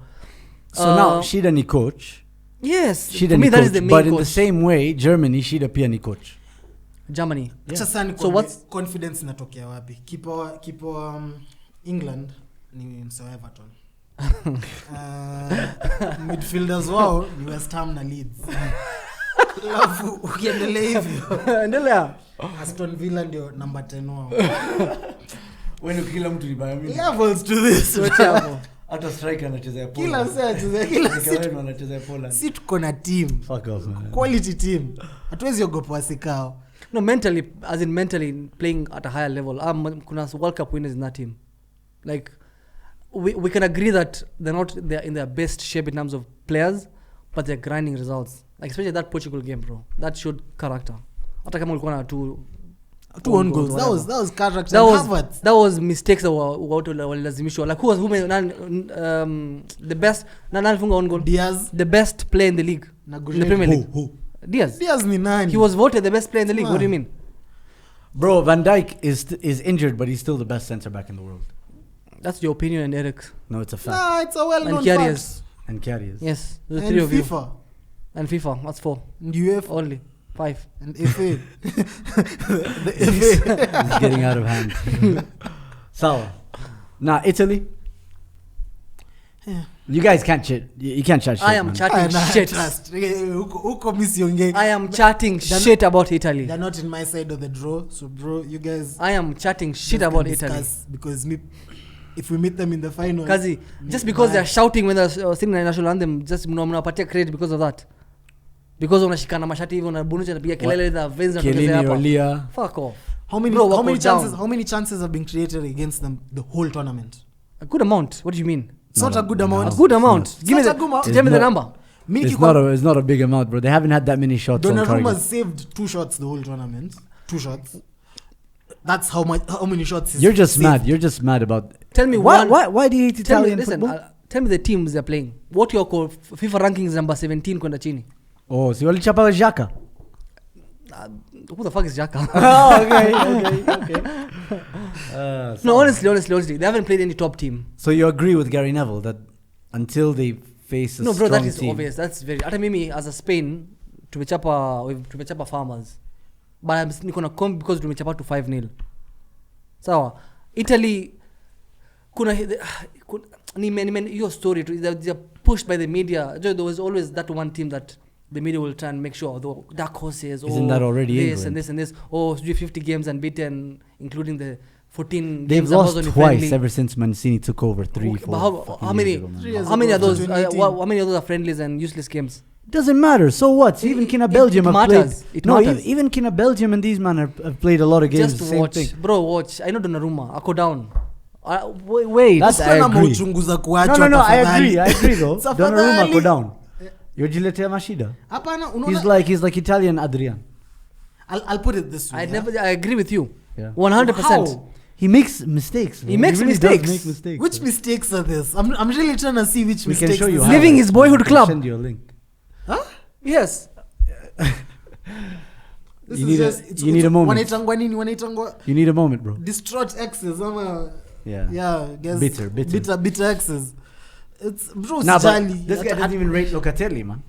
So now Shida ni coach. Yes, Shida for me ni that coach, is the main but in coach. the same way, Germany Shida pia ni coach. Germany. Acha sana So what's confidence inatokea wapi? Keeper England ni mseo Everton. Midfielders wao ni West Ham na Leeds. Alafu ukiendelea hivyo endelea. Aston Villa ndio number 10 wao. When kila mtu ni Bayern Munich. Levels to this. Hata striker anacheza Poland. Kila saa anacheza kila siku. anacheza Poland. Si tuko na team. Fuck off, man. Quality team. Hatuwezi ogopa wasikao. No, mentally playing at a higher level. Kuna World Cup winners in that team. Like we can agree that they're in their best shape in terms of players, but they're grinding results. Like especially that Portugal game, bro. That showed character. Hata kama ulikuwa na two own goals. That was character. That was mistakes that were lazimishwa. Like who made the best funga own goal? Diaz, the best player in the league. In the Premier League. Who? Diaz ni nani? He was voted the best player in the league. What do you mean? Bro, Van Dijk is injured, but he's still the best centre back in the world. That's your opinion and Eric's. No, it's a fact. Nah, it's a well-known And fact. Karius. And Karius. Yes, the And three of you. FIFA. And FIFA. That's 4. And UEFA. Only. 5. And FA. The FA. It's getting out of hand. Sawa. Now, Italy. Yeah. You guys can't chat. You can't chat shit. I am man. chatting shit. Huko miss yonge. I am chatting shit about Italy. They're not in my side of the draw, so bro, you guys. I am chatting shit guys about can Italy. discuss, because if we meet them in the final. Kazi, just because they're shouting when they're singing the national anthem, just mnapatia credit because of that. Because unashikana mashati hivi unabunisha napiga kelele za veins na tokeza hapa. Olia. Fuck off. How many chances have been created against them the whole tournament? A good amount. What do you mean? It's not a good amount. A good amount. Give me tell me the number. It's not a big amount, bro. They haven't had that many shots on target. Donnarumma saved 2 shots the whole tournament. 2 shots. That's how many shots You're just mad. You're just mad about. Tell me why do you hate Italian football? Tell me the teams they're playing. What your FIFA rankings number 17 kwenda chini? Oh, si walichapa Xhaka. Who the fuck is Xhaka? Oh, okay. No, honestly, they haven't played any top team. So you agree with Gary Neville that until they face a no, bro, strong that is team, obvious. That's very. Hata mimi as a Spain tumechapa Farmers, but I'm niko na come because tumechapa to 5-0. Sawa. Italy kuna your story they're pushed by the media. There was always that one team that the media will try and make sure the dark horses. Isn't that already this England? and this? Oh, 50 games unbeaten, including the 14 they've games lost twice friendly. Ever since Mancini took over 3-4. Okay, but how many? Ago, How many of those? 2018. How many of those are friendlies and useless games? Doesn't matter. So what? Even Kina Belgium have matters. played. It No, matters. even Kina Belgium and these men have played a lot of games. Just Same watch, thing. bro. Watch. I know Donnarumma. I go down. Wait, that's I agree. No, I agree though. Donnarumma go down. Yojiletea mashida. He's like Italian Adrian. I'll put it this way. I agree with you. Yeah. 100%. How? He makes mistakes. He makes really mistakes. Does make mistakes. Which mistakes are this? I'm really trying to see which We can mistakes. show you this how. Living his boyhood I'll club. Send you a link. Huh? Yes. This You is need a moment. Wanaitangwa You need a moment, bro. distraught exes. Yeah. Guess bitter exes. It's bro. Nah, but sijali. this guy doesn't even rate Locatelli, man.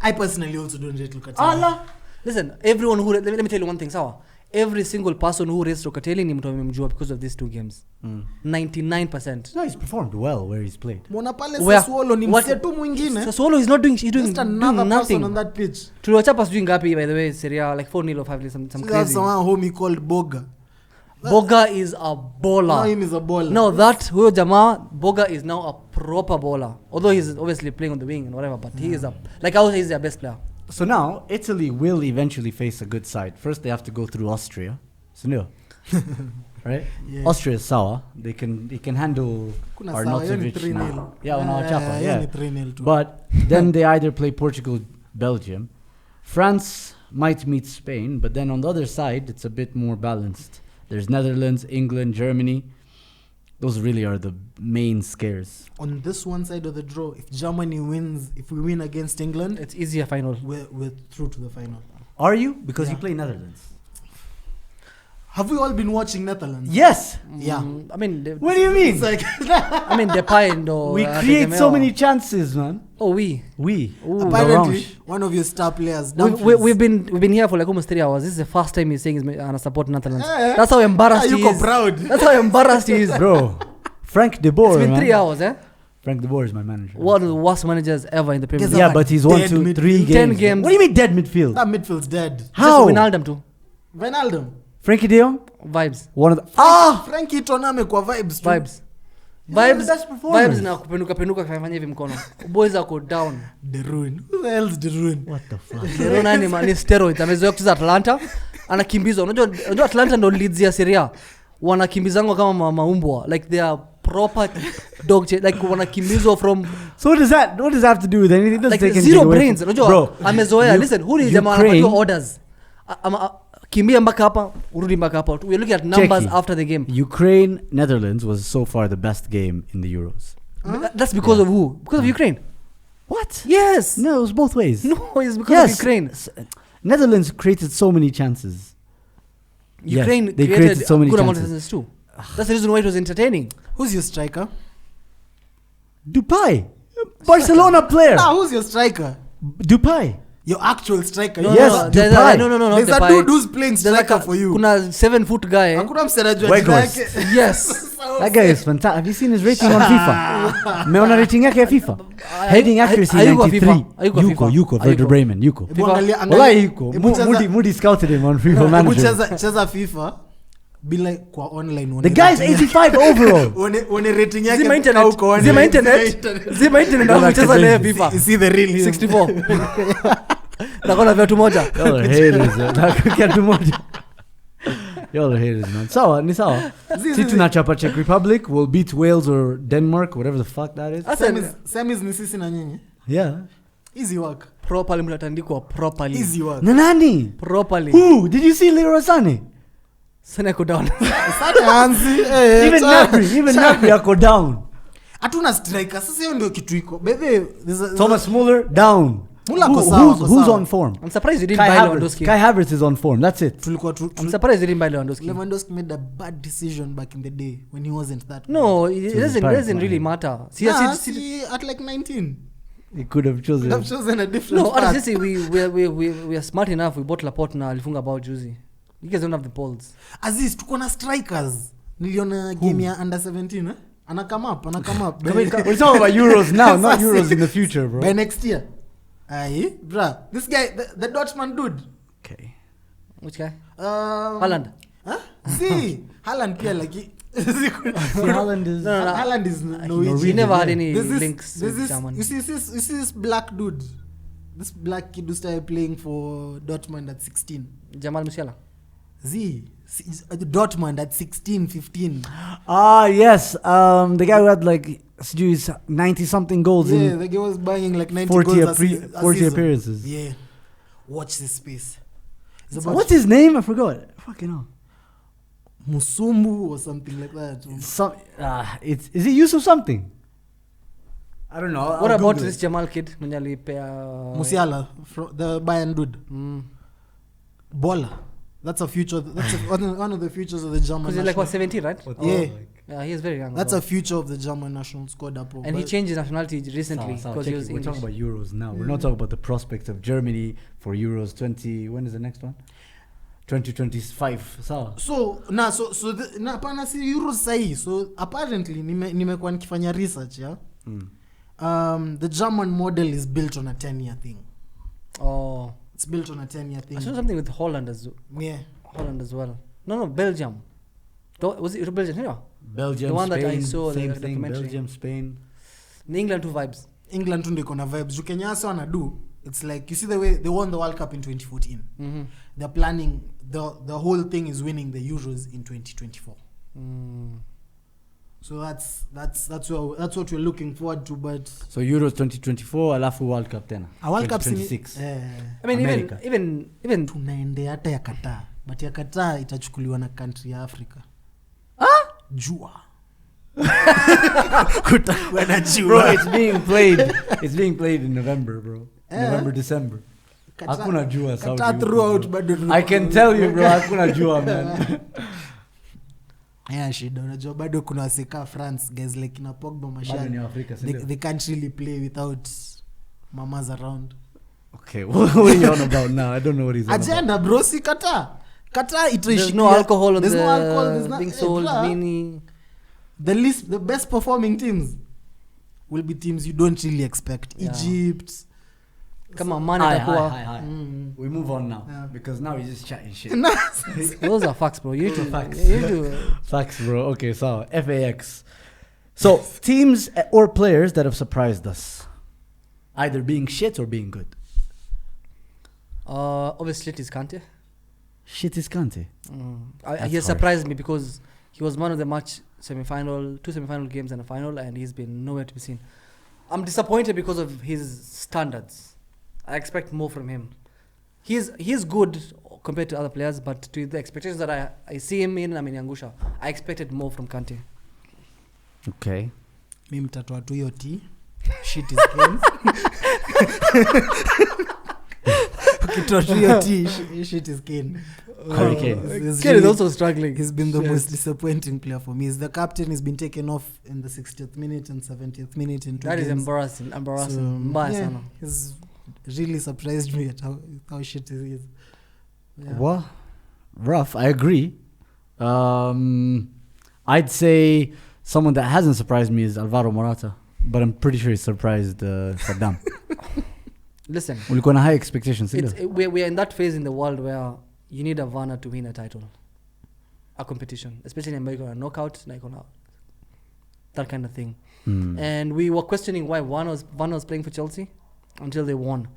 I personally also don't rate Locatelli. Allah. Listen, everyone who let me tell you one thing, sawa. Every single person who raised Locatelli ni mtu amemjua because of these 2 games. 99%. No, he's performed well where he's played. Mwana pale Where? Sassuolo ni What? msetu mwingine. Sassuolo is not doing. He's doing Just another nothing. person on that pitch. Tuliwachapa sijui ngapi by the way, Serie A, like 4-0 or 5-0, some That's crazy. someone homie called Boga. Boga is a baller. Now him is a baller. No, huyo jamaa Boga is now a proper baller. Although he's obviously playing on the wing and whatever, but he is I would say he's their best player. So now Italy will eventually face a good side. First, they have to go through Austria. So no, right? Yeah. Austria is sour. They can handle Kuna sawa, hiyo ni Arnautovic. 3-0. Yeah, wanawachapa. hiyo Yeah. ni 3-0 too. But then they either play Portugal, Belgium. France might meet Spain, but then on the other side, it's a bit more balanced. There's Netherlands, England, Germany. Those really are the main scares. On this one side of the draw, if Germany wins, if we win against England, It's easier final. we're through to the final. Are you? Because Yeah. you play Netherlands. Have we all been watching Netherlands? Yes. Yeah. I mean, What do you mean? It's like Depay and We create so many chances, man. Oh, we. Ooh, apparently Larange. one of your star players. We've been here for like almost 3 hours. This is the first time he's saying he's gonna support Netherlands. Yeah. That's how embarrassed you he go is. proud. That's how embarrassed he is. Bro, Frank de Boer, It's been man. 3 hours, eh? Frank de Boer is my manager. One of the worst managers ever in the Premier Yes, League. Yeah, like but he's won dead 2, 3 midfield. games. 10 games. What do you mean dead midfield? That midfield's dead. How? Just Wijnaldum too. Wijnaldum. Frankie de Jong? Vibes. One of the... Frankie Toname kwa vibes too. Vibes. Yeah, best performance. Vibes na kupenuka kafanya hivi mkono. Boys are down. De Roon. Who the hell's De Roon? What the fuck? Leona ni steroids. Amezoea kucheza Atlanta. Anakimbizwa. Unajua Atlanta ndo leads ya Serie A. Wanakimbizangwa kama maumbwa. Like they are proper dog chase. Like wanakimbizwa from... So what does that have to do with anything? It doesn't Like take zero anything away brains. from- Unajua Bro, amezoea. Listen, who is jamaa Ukraine- anapatiwa orders? Kimbia mpaka hapa, urudi mpaka hapa. We're looking at numbers Cheki. after the game. Ukraine, Netherlands was so far the best game in the Euros. That's because of who? Because of Ukraine. What? Yes. No, it was both ways. No, it's because of Ukraine. Netherlands created so many chances. Yes, Ukraine they created so many good amount of chances. chances too. That's the reason why it was entertaining. Who's your striker? Depay, Barcelona player. Who's your striker? Depay. Your actual striker. Yes, there's Depay. no, There's a Depay. dude who's playing There's like striker for you. kuna 7-foot guy. Hakuna mseraji Weghorst. yake. Yes. That guy is fantastic. Have you seen his rating on FIFA? Meona rating yake ya FIFA? Heading accuracy Hayuko 93. FIFA. Hayuko FIFA. Yuko, Werder Hayuko. Bremen, yuko. Hebu angalia Wallahi yuko. hebu cheza- Moody scouted him on FIFA hebu Manager. cheza FIFA bila kwa online one The guy's 85 overall. one rating yake Zima internet. au kwa one- Zima internet. Zima internet na kucheza naye FIFA. You see the real him. 64. Nakona viatu moja. Y'all are haters. Kiatu moja. Y'all are haters, man. Sawa, ni sawa. Si tunachapa Czech Republic, we'll beat Wales or Denmark, whatever the fuck that is. Same is ni sisi na nyinyi. Yeah. Easy work. Properly mtatandikwa properly. Easy work. Na nani? Properly. Who? Did you see Leroy Sané? Sana ko down. Sasa anzi. Even Gnabry ako down. Hatuna striker. Sasa hiyo ndio kitu iko. Bebe Thomas Muller down. Muller ko sawa. Who's on form? I'm surprised you didn't Kai buy Havertz. Lewandowski. Kai Havertz is on form. That's it. tulikuwa I'm surprised you didn't buy Lewandowski. Lewandowski made a bad decision back in the day when he wasn't that. No, it Inspired doesn't by really him. matter. See, Nah, see, see, at like 19. He could have chosen. I've chosen a different no, path. honestly, we are smart enough. We bought Laporte na alifunga bao juzi. You guys don't have the balls. Aziz, tuko na strikers. Niliona game ya under 17 ana come up. We're talking about Euros now, not Euros in the future, bro. By next year. Aye, bruh. This guy, the Dutchman dude. Okay. Which guy? Haaland. Huh? See, Haaland pia like Haaland is... No. Haaland is Norwegian. He never had any There's links there's with German. You see this black dude. This black kid who started playing for Dortmund at 16. Jamal Musiala. Dortmund at 16, 15. Ah, yes. The guy who had like 90 something goals Yeah, in the guy was banging like 90 40 goals a 40 season. appearances. Yeah. Watch this space. It's So about what's his name? I forgot. Fucking hell. Musumbu or something like that. Is it Yusuf something? I don't know. What I'll about Google this it. Jamal kid? Mwenye alipea Musiala, the Bayern dude. Baller. That's a future. That's one of the futures of the German. Because he's like what 17, right? Yeah. Yeah, he is very young. That's as a future of the German national squad. and he changed his nationality recently because he was We're talking English. about Euros now. We're not talking about the prospects of Germany for Euros 20. When is the next one? 2025. So hapana si Euros sahi. So apparently nimekuwa nikifanya research ya. The German model is built on a 10-year thing. Oh, It's built on a 10-year thing. I saw something with Holland as well. No, Belgium. Was it Belgium? Yeah. Belgium, The one that I Spain, saw, same the thing. documentary. Belgium, Spain. In England, two vibes. England tu ndio iko na vibes. Juu Kenya sasa wanadu. It's like you see the way they won the World Cup in 2014. They're planning the whole thing is winning the Euros in 2024. So that's what we're looking forward to. But So Euros 2024, alafu World Cup tena. a World Cup 2026. I mean, America. even tunaendea hata ya Qatar, but ya Qatar itachukuliwa na country ya Africa. Jua. Kutakuwa na jua. Bro, it's being played in November, bro. November, December. Hakuna jua Saudi. Qatar throughout bado. I can tell you, bro, hakuna jua, man. Yeah, shida unajua bado kuna waseka France guys like na Pogba Bado ni Mashali. Afrika, si ndio? They can't really play without mamas around. Okay, what are you on about now? I don't know what he's on about. Agenda bro, si Qatar there's itaishikia. no alcohol on There's the no alcohol, there's not being sold. blah. Mini. The best performing teams will be teams you don't really expect. Yeah. Egypt. Kama Man Hi. atakuwa. We move on now Yeah. because now you're just chatting shit. Those are facts, bro. You need to Facts. You need to. Facts, bro. Okay, so FAX. So teams or players that have surprised us, either being shit or being good. Obviously, it is Kante. Shit is Kante. He has surprised me because he was one of the two semi-final games and a final, and he's been nowhere to be seen. I'm disappointed because of his standards. I expect more from him. He's good compared to other players, but to the expectations that I see him in, Angusha, I expected more from Kante. Okay. Mimi mtatoa tu hiyo T. Shit is Kane. Ukitoa tu hiyo T, shit is Kane. Harry Kane. Kane is also struggling. He's been the most disappointing player for me. He's the captain. He's been taken off in the 60th minute and 70th minute in two That is games. embarrassing. So, Mbaya yeah, sana. really surprised me at how shit he is. Yeah. Well, rough. I agree. I'd say someone that hasn't surprised me is Alvaro Morata, but I'm pretty sure he surprised Saddam. Listen, We've got high expectations. we're in that phase in the world where you need a Varner to win a title, a competition, especially in America, a knockout, like on that kind of thing. And we were questioning why Varner was playing for Chelsea until they won.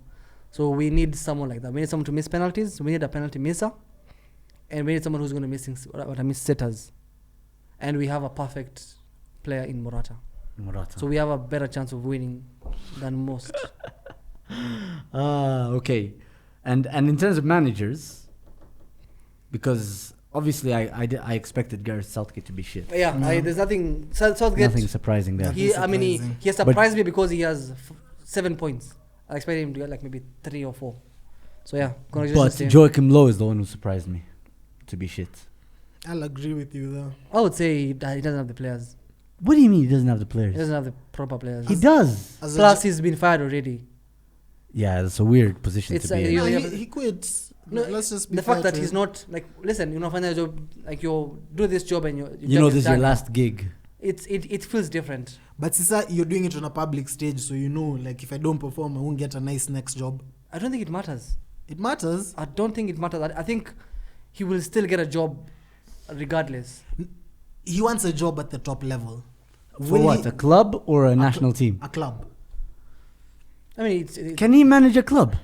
So we need someone like that. We need someone to miss penalties. We need a penalty misser, and we need someone who's going to miss sitters. And we have a perfect player in Morata. So we have a better chance of winning than most. Okay. And in terms of managers, because obviously I expected Gareth Southgate to be shit. Yeah, there's nothing. Southgate. Nothing surprising there. He has surprised me because he has 7 points. I expected him to get like maybe 3 or 4. So yeah, congratulations. But Joachim Low is the one who surprised me to be shit. I'll agree with you though. I would say he doesn't have the players. What do you mean he doesn't have the players? He doesn't have the proper players. He does. Plus, he's been fired already. Yeah, that's a weird position to be in. No, he quits. No, let's just be the fact that he's not like, listen, find a job, like you do this job and this is your last gig. It feels different. But Sisa, you're doing it on a public stage, so like if I don't perform, I won't get a nice next job. I don't think it matters. It matters. I don't think it matters. I think he will still get a job regardless. He wants a job at the top level. For what? A club or a national team? A club. I mean, can he manage a club?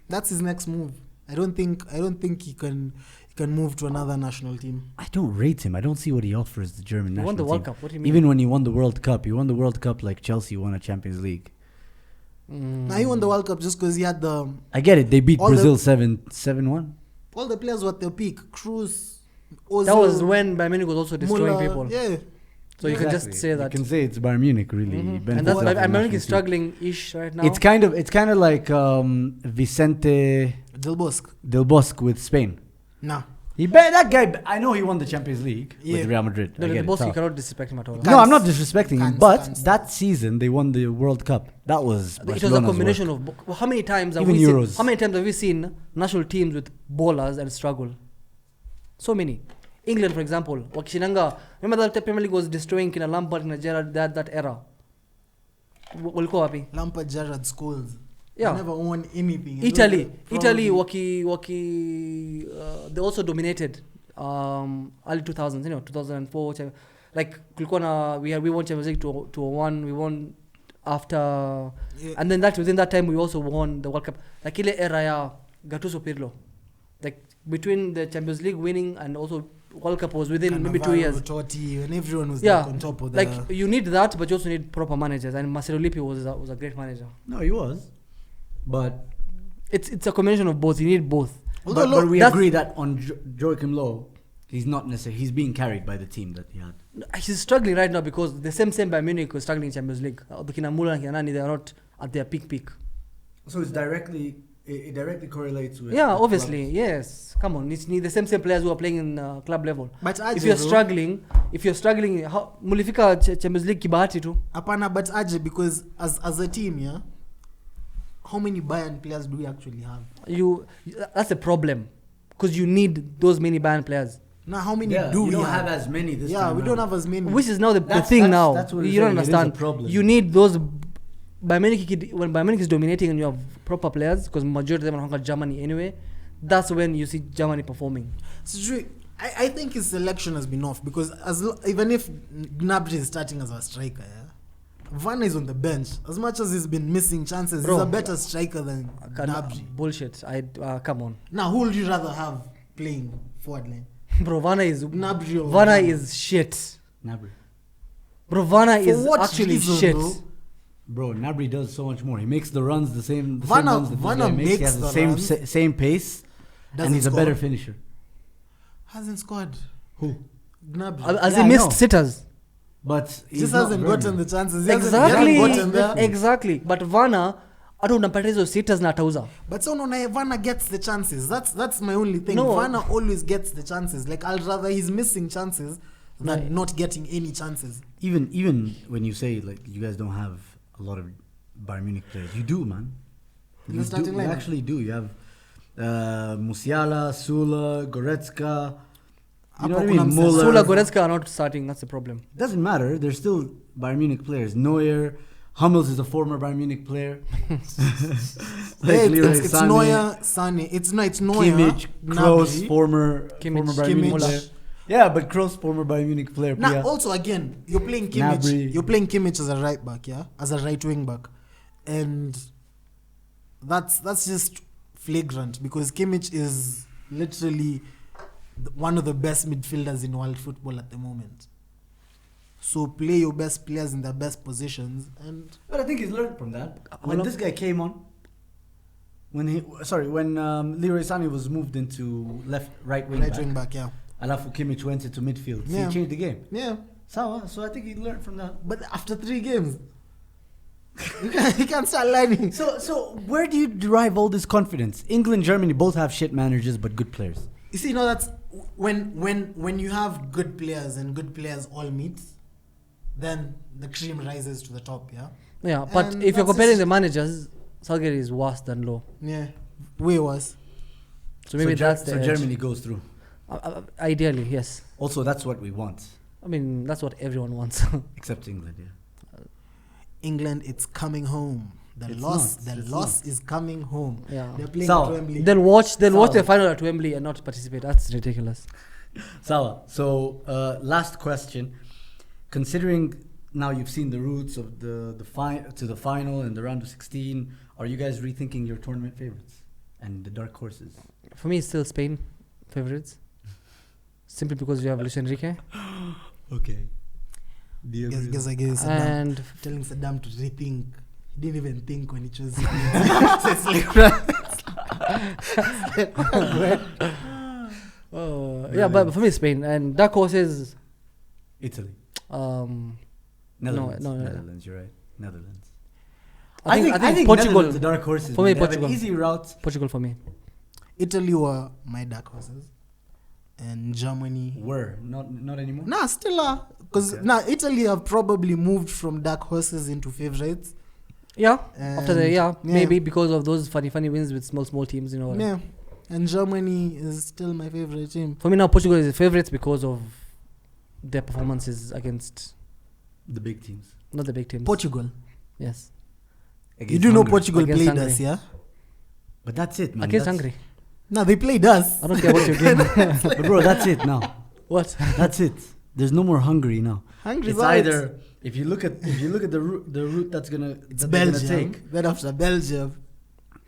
That's his next move. I don't think he can move to another national team. I don't rate him. I don't see what he offers the German national team. He won the World Cup. What do you mean? Even when he won the World Cup, like Chelsea won a Champions League. Now he won the World Cup just because he had the... I get it. They beat Brazil 7-1. All the players were at their peak. Cruz, Ozil, that was when Bayern Munich was also destroying Muller, people. Yeah. So you can just say that. You can say it's Bayern Munich, really. And that's Bayern Munich is struggling-ish right now. It's kind of like Vicente Del Bosque with Spain. Nah. That guy, I know he won the Champions League with Real Madrid. No, Del Bosque, you cannot disrespect him at all. No, I'm not disrespecting him, but that season they won the World Cup. That was Barcelona's. It was a combination of how many times have we seen national teams with ballers and struggle? So many. England, for example, wakishinanga. Remember that Premier League was destroying Kina Lampard, Kina Gerrard, that era. Walikuwa wapi? Lampard, Gerrard, Scholes. Yeah. They never won anything. Italy, they also dominated early 2000s, 2004. Like we won Champions League 201. We won after, and then within that time we also won the World Cup. Like ile era ya Gattuso Pirlo, like between the Champions League winning and also World Cup was within maybe 2 years. Totti, and everyone was like on top of like you need that, but you also need proper managers. And Marcelo Lippi was a great manager. No, he was, but it's a combination of both. You need both. But we agree that on Joachim Low, he's not necessarily. He's being carried by the team that he had. He's struggling right now because the same Bayern Munich was struggling in Champions League. The Kina Muller and Kina Nani, they are not at their peak. So it directly correlates with. Yeah, obviously, clubs. Yes. Come on, it's the same players who are playing in club level. But if you're struggling, how mulifika Champions League kibahati tu? Apana, but Aje, because as a team, how many Bayern players do we actually have? That's a problem, because you need those many Bayern players. Now, how many do we don't have as many this time? Yeah, we don't have as many. Which is now the thing now. That's what you don't understand. You need those. When Bayern Munich is dominating and you have proper players, because majority of them are from Germany anyway, that's when you see Germany performing. So I think his selection has been off, because even if Gnabry is starting as a striker, Van is on the bench. As much as he's been missing chances, he's a better striker than Gnabry. Bullshit. Come on. Now, who would you rather have playing forward line? Bro, Vanna is Gnabry or Vanna is shit. Gnabry. Bro, Vanna is actually shit. Bro, Gnabry does so much more. He makes the runs the same. Vanna makes. He has the same pace, and he's a better finisher. Hasn't scored. Who? Gnabry. Has he missed sitters? But he just hasn't gotten the chances. Exactly. But Vanna, hata unampata hizo sitters na atauza. But so Vanna gets the chances. That's my only thing. No. Vanna always gets the chances. Like, I'll rather he's missing chances than not getting any chances. Even when you say like you guys don't have a lot of Bayern Munich players, you do, man. In the starting You lineup. actually do. You have Musiala, Sula, Goretzka. You know what I mean? Apokunam Muller. Sula, Goretzka are not starting. That's the problem. Doesn't matter. They're still Bayern Munich players. Neuer, Hummels is a former Bayern Munich player. Leroy It's Sané, Neuer, Sané. It's Neuer. Kimmich, Kroos, Gnabry. former Kimmich. Bayern Munich Kimmich. player. Yeah, but Kroos, former Bayern Munich player. Now, Pia. also again, you're playing Kimmich. Gnabry. You're playing Kimmich as a right back, yeah, as a right wing back, and that's just flagrant because Kimmich is literally one of the best midfielders in world football at the moment. So play your best players in their best positions, and But I think he's learned from that. When this guy came on, when Leroy Sané was moved into right wing back, yeah, Alafu Kimmich went into midfield. So Yeah. he changed the game. yeah. So I think he learned from that. But after 3 games, you can't start learning. So where do you derive all this confidence? England, Germany both have shit managers but good players. You see, that's when you have good players and good players all meet, then the cream rises to the top, yeah? Yeah, but And if you're that's comparing just- the managers, Southgate is worse than Low. Yeah. Way worse. So maybe that's the so edge. Germany goes through. Ideally, yes. Also, that's what we want, I mean, that's what everyone wants. except England. Yeah. England, it's coming home. The It's loss not. It's loss is coming home. Yeah. They're playing So, at Wembley. They'll watch Sawa. the final at Wembley and not participate. That's ridiculous. Sawa. So last question. Considering now you've seen the routes of the final and the round of 16, are you guys rethinking your tournament favorites and the dark horses? For me, it's still Spain favorites. Simply because you have Luis Enrique. Okay. Guess I guess Saddam, And telling Saddam to rethink. He didn't even think when he chose but for me, Spain. And dark horses. Italy. Netherlands. No. Netherlands. You're right. Netherlands. I think Portugal. Netherlands, the dark horses. For me, they have Portugal. an easy route. Portugal for me. Italy were my dark horses. And Germany. Were not anymore. Nah, still are. Because Okay. now Italy have probably moved from dark horses into favorites. Yeah. After the And- maybe because of those funny wins with small teams, you know. Yeah. And Germany is still my favorite team. For me now, Portugal is the favorites because of their performances against The big teams. not the big teams. Portugal. Yes. You Against do know Hungary. Portugal Against played Hungary. us, yeah? But that's it, man. Against That's- Hungary. No, they played us. I don't care what your game. But bro, that's it now. What? That's it. There's no more Hungary now. Hungary's It's out. either if you look at the route that's gonna It's that they're gonna Belgium. take. Then after Belgium.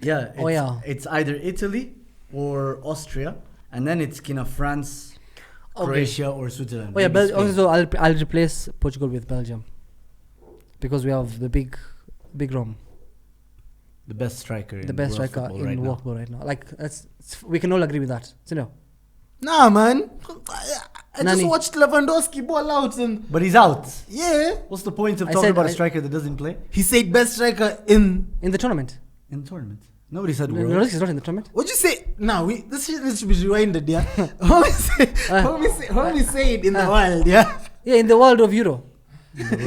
Yeah. Oh, yeah. It's either Italy or Austria, and then it's kind of France, Croatia, or Switzerland. Oh yeah, maybe Spain. also I'll replace Portugal with Belgium because we have the big Rom, The best striker. the in best world striker football in right now. world football right now. Like we can all agree with that. So no, Nah, man. I Nani. just watched Lewandowski ball out and But he's out. yeah. What's the point of I talking said about a I- striker that doesn't play He said best striker in. in the tournament. in the tournament? Nobody said world. Lewandowski is not in the tournament. What'd you say? Nah, this shit needs to be rewinded, yeah. How we say it in the world, yeah. Yeah, in the world of Euro,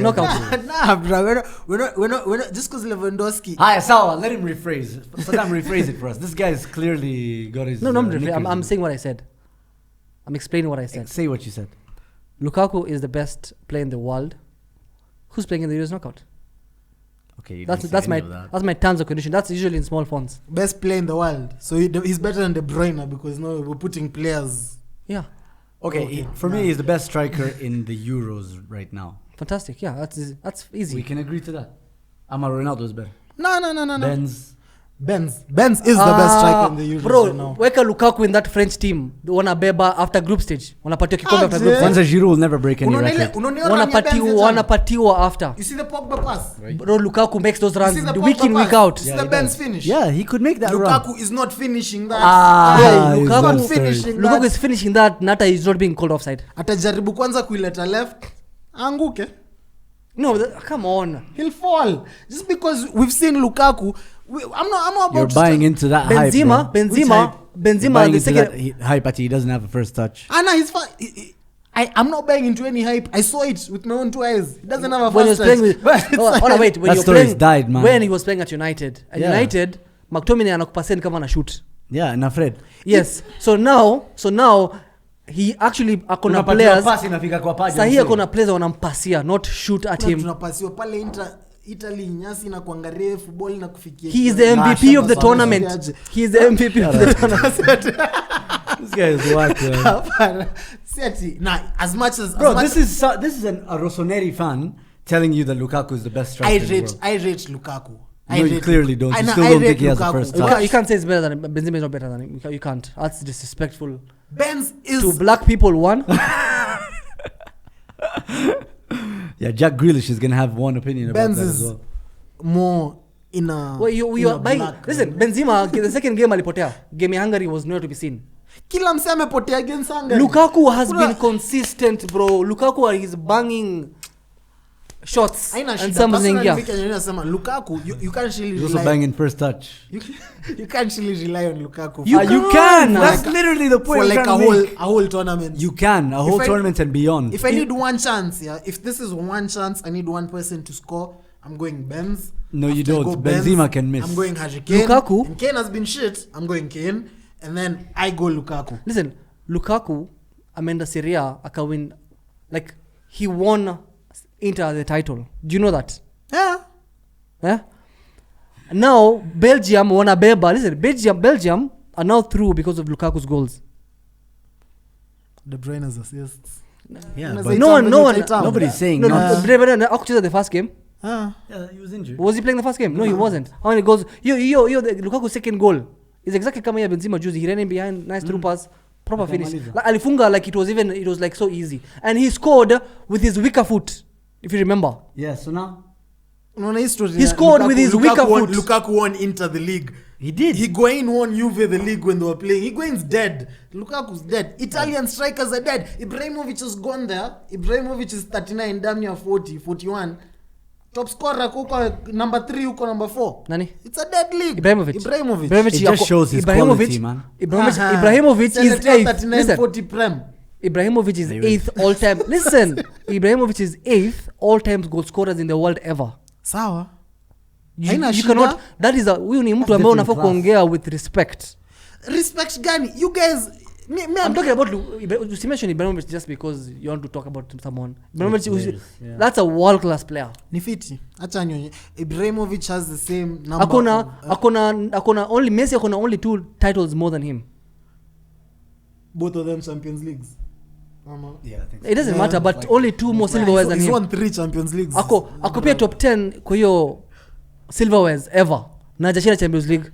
knockout. Nah, bro, we're not. Just because Lewandowski. Hi, Sawa, let him rephrase. Saddam, rephrase it for us. This guy's clearly got his. No, I'm knickers saying what I said. I'm explaining what I in. said. Say what you said. Lukaku is the best player in the world. Who's playing in the Euros knockout? Okay, you That's didn't say my any of that. that's my terms of condition. That's usually in small fonts. Best player in the world. So he's better than De Bruyne because no, we're putting players. Yeah, Okay, Okay, for me, he's the best striker in the Euros right now. fantastic. Yeah, that's easy. We can agree to that. Ama Ronaldo's better. No. Benz. Benz is the best striker in the Euros bro, right now. weka Lukaku in that French team. Wanabeba after group stage. Wanapatiwa kikombe after group Aje. stage. Kwanza Giroud will never break any record. Wanapatiwa after. You see the Pogba pass? Right? Bro, Lukaku makes those You runs see the week Pogba in, week pass? out. You see Yeah, the he Benz does. finish? Yeah, he could make that run. Lukaku is not finishing that. Ah, Hey, he's Lukaku not not finishing Lukaku that. is finishing that. Nata is not being called offside. Atajaribu kwanza kuileta left. Anguke. No, come on. He'll fall. Just because we've seen Lukaku. I'm not about You're to buying start- into that hype, bro. Benzema, You're buying the into second. that hype that he doesn't have a first touch. Anna, he's fine. I'm not buying into any hype. I saw it with my own 2 eyes. He doesn't have a When he was first playing touch. with, oh no, wait, when That you're story's playing, died, man. when he was playing at United, Yeah. United, McTominay anakupasia kama ana shoot. Yeah, na Fred. Yes. So now he actually akona players. Pasi inafika kwa paja. Sahi akona players wanampasia, not shoot at him. Tunapasiwa pale Italy nyasi na kuangalia football na kufikia. He is the MVP of the tournament. He is the MVP of the tournament. This guy is whack. Nah, as much as this is a Rossoneri fan telling you that Lukaku is the best striker in the world. I rate Lukaku. No, you clearly don't. You still don't think he has the first touch. You can't say it's better than him. Benzema is not better than him. You can't. That's disrespectful. Benz is to black people. One. Yeah, Jack Grealish is gonna have one opinion about Benz that is as well. More in a. Well, you are buying. Listen, Benzema. The second game alipotea. Game in Hungary was nowhere to be seen. Kila mse amepotea against Hungary. Lukaku has been consistent, bro. Lukaku is banging shots and some zingia. Lukaku, you can't really He's also banging first touch. You can't really rely on Lukaku. You can. That's literally the point. For like a whole tournament. You can a whole tournament and beyond. If I need one chance, if this is one chance, I need one person to score. I'm going Benz. No, you don't. Benzema can miss. I'm going Harry Kane. Lukaku. And Kane has been shit. I'm going Kane. And then I go Lukaku. Listen, Lukaku ameenda Serie A akawin, like he won Inter the title. Do you know that? Yeah. Now Belgium wanabeba. Listen, Belgium are now through because of Lukaku's goals. De Bruyne's assists. Yeah, but no one. Nobody's saying. No, Bruyne the first game. Yeah, he was injured. Was he playing the first game? No, he wasn't. How many goals? The Lukaku's second goal is exactly kama ya Benzema juzi. He ran in behind, nice through pass, proper finish. Like alifunga, like it was like so easy. And he scored with his weaker foot, if you remember. Yeah, so now he scored with his weaker foot. Lukaku won Inter the league. He did. Higuain won Juve the league when they were playing. Higuain's dead. Lukaku's dead. Italian strikers are dead. Ibrahimovic has gone there. Ibrahimovic is 39, damn near 40, 41. Top scorer kuko number 3 huko number 4. Nani? It's a dead league. Ibrahimovic. It just shows his quality, man. Ibrahimovic is 8th. 40 prem. Ibrahimovic is 8th all time. Listen, Ibrahimovic is 8th all time goal scorers in the world ever. Sawa. You cannot. That is huyu ni mtu ambaye unafaa kuongea with respect. Respect gani? You guys I'm talking about you mention Ibrahimovic just because you want to talk about someone. Ibrahimovic, that's a world class player. Ni fiti. Acha nyonye. Ibrahimovic has the same number. Akona only Messi akona only 2 titles more than him. Both of them Champions Leagues. Yeah, I think so. It doesn't matter, but like only 2 more silverwares than him. He's won 3 Champions Leagues. Ako pia top 10 kwa hiyo silverwares ever. Na hajashinda Champions League.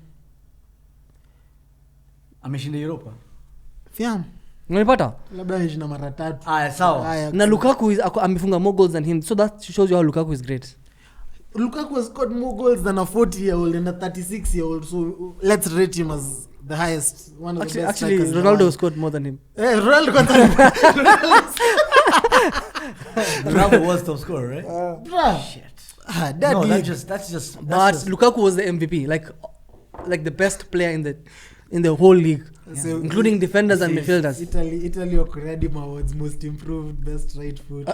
Ameshinda Europa. Fiam. Unanipata? Labda ameshinda mara 3. Sawa. Na Lukaku amefunga more goals than him. So that shows you how Lukaku is great. Lukaku has scored more goals than a 40-year-old and a 36-year-old. So let's rate him as the highest, one of the best. Actually, Ronaldo scored more than him. Ronaldo was top scorer, right? Shit. That's just. But Lukaku was the MVP, like the best player in the whole league, including defenders and midfielders. Italy or Credim Awards, most improved, best right foot.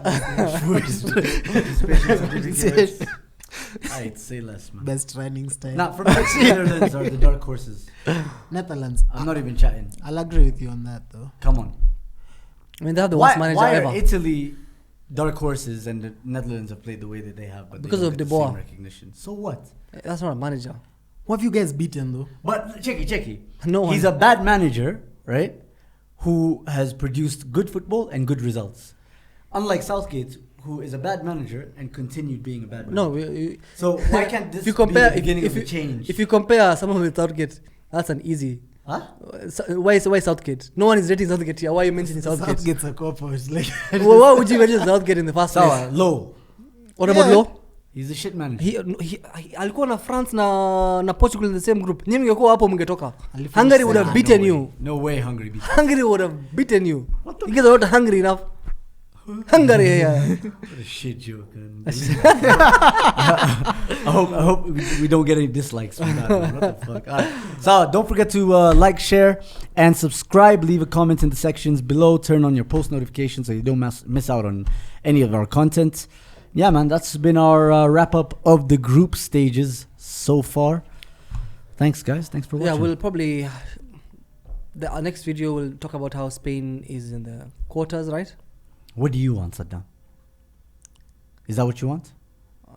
I'd say less, man. Best running style. Now, for Netherlands are the dark horses. Netherlands. I'm not even chatting. I'll agree with you on that, though. Come on. I mean, they have the worst manager ever. Why are Italy dark horses and the Netherlands have played the way that they have, but because they of don't De get the Boer same recognition? So what? That's not a manager. What have you guys beaten, though? But checky. No one. He's a bad manager, right? Who has produced good football and good results. Unlike Southgate, who is a bad manager and continued being a bad manager. No. So why can't this be the beginning of the change? If you compare someone with Southgate, that's an easy. Huh? Why Southgate? No one is rating Southgate here. Why are you mentioning Southgate? Southgate's a cop-out. Well, why would you mention Southgate in the first place? Low. What about Low? He's a shit manager. He alikuwa na France na Portugal in the same group. Nyinyi mngekuwa hapo mngetoka. Hungary would have beaten you. No way Hungary beat you. Hungary would have beaten you. You guys are not hungry enough. Hungary, yeah. What a shit joke. I hope we don't get any dislikes from that one. What the fuck? Right. So don't forget to like, share, and subscribe. Leave a comment in the sections below. Turn on your post notifications so you don't miss out on any of our content. Yeah, man, that's been our wrap up of the group stages so far. Thanks, guys. Thanks for watching. Yeah, we'll probably our next video will talk about how Spain is in the quarters, right? What do you want, Saddam? Is that what you want?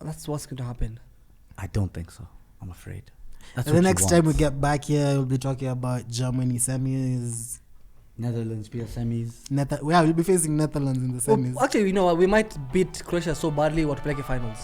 That's what's going to happen. I don't think so. I'm afraid. That's And the what you next want. time we get back here, we'll be talking about Germany semis. Netherlands, semis. We'll be facing Netherlands in the semis. Well, actually, you know what? We might beat Croatia so badly we'll play finals.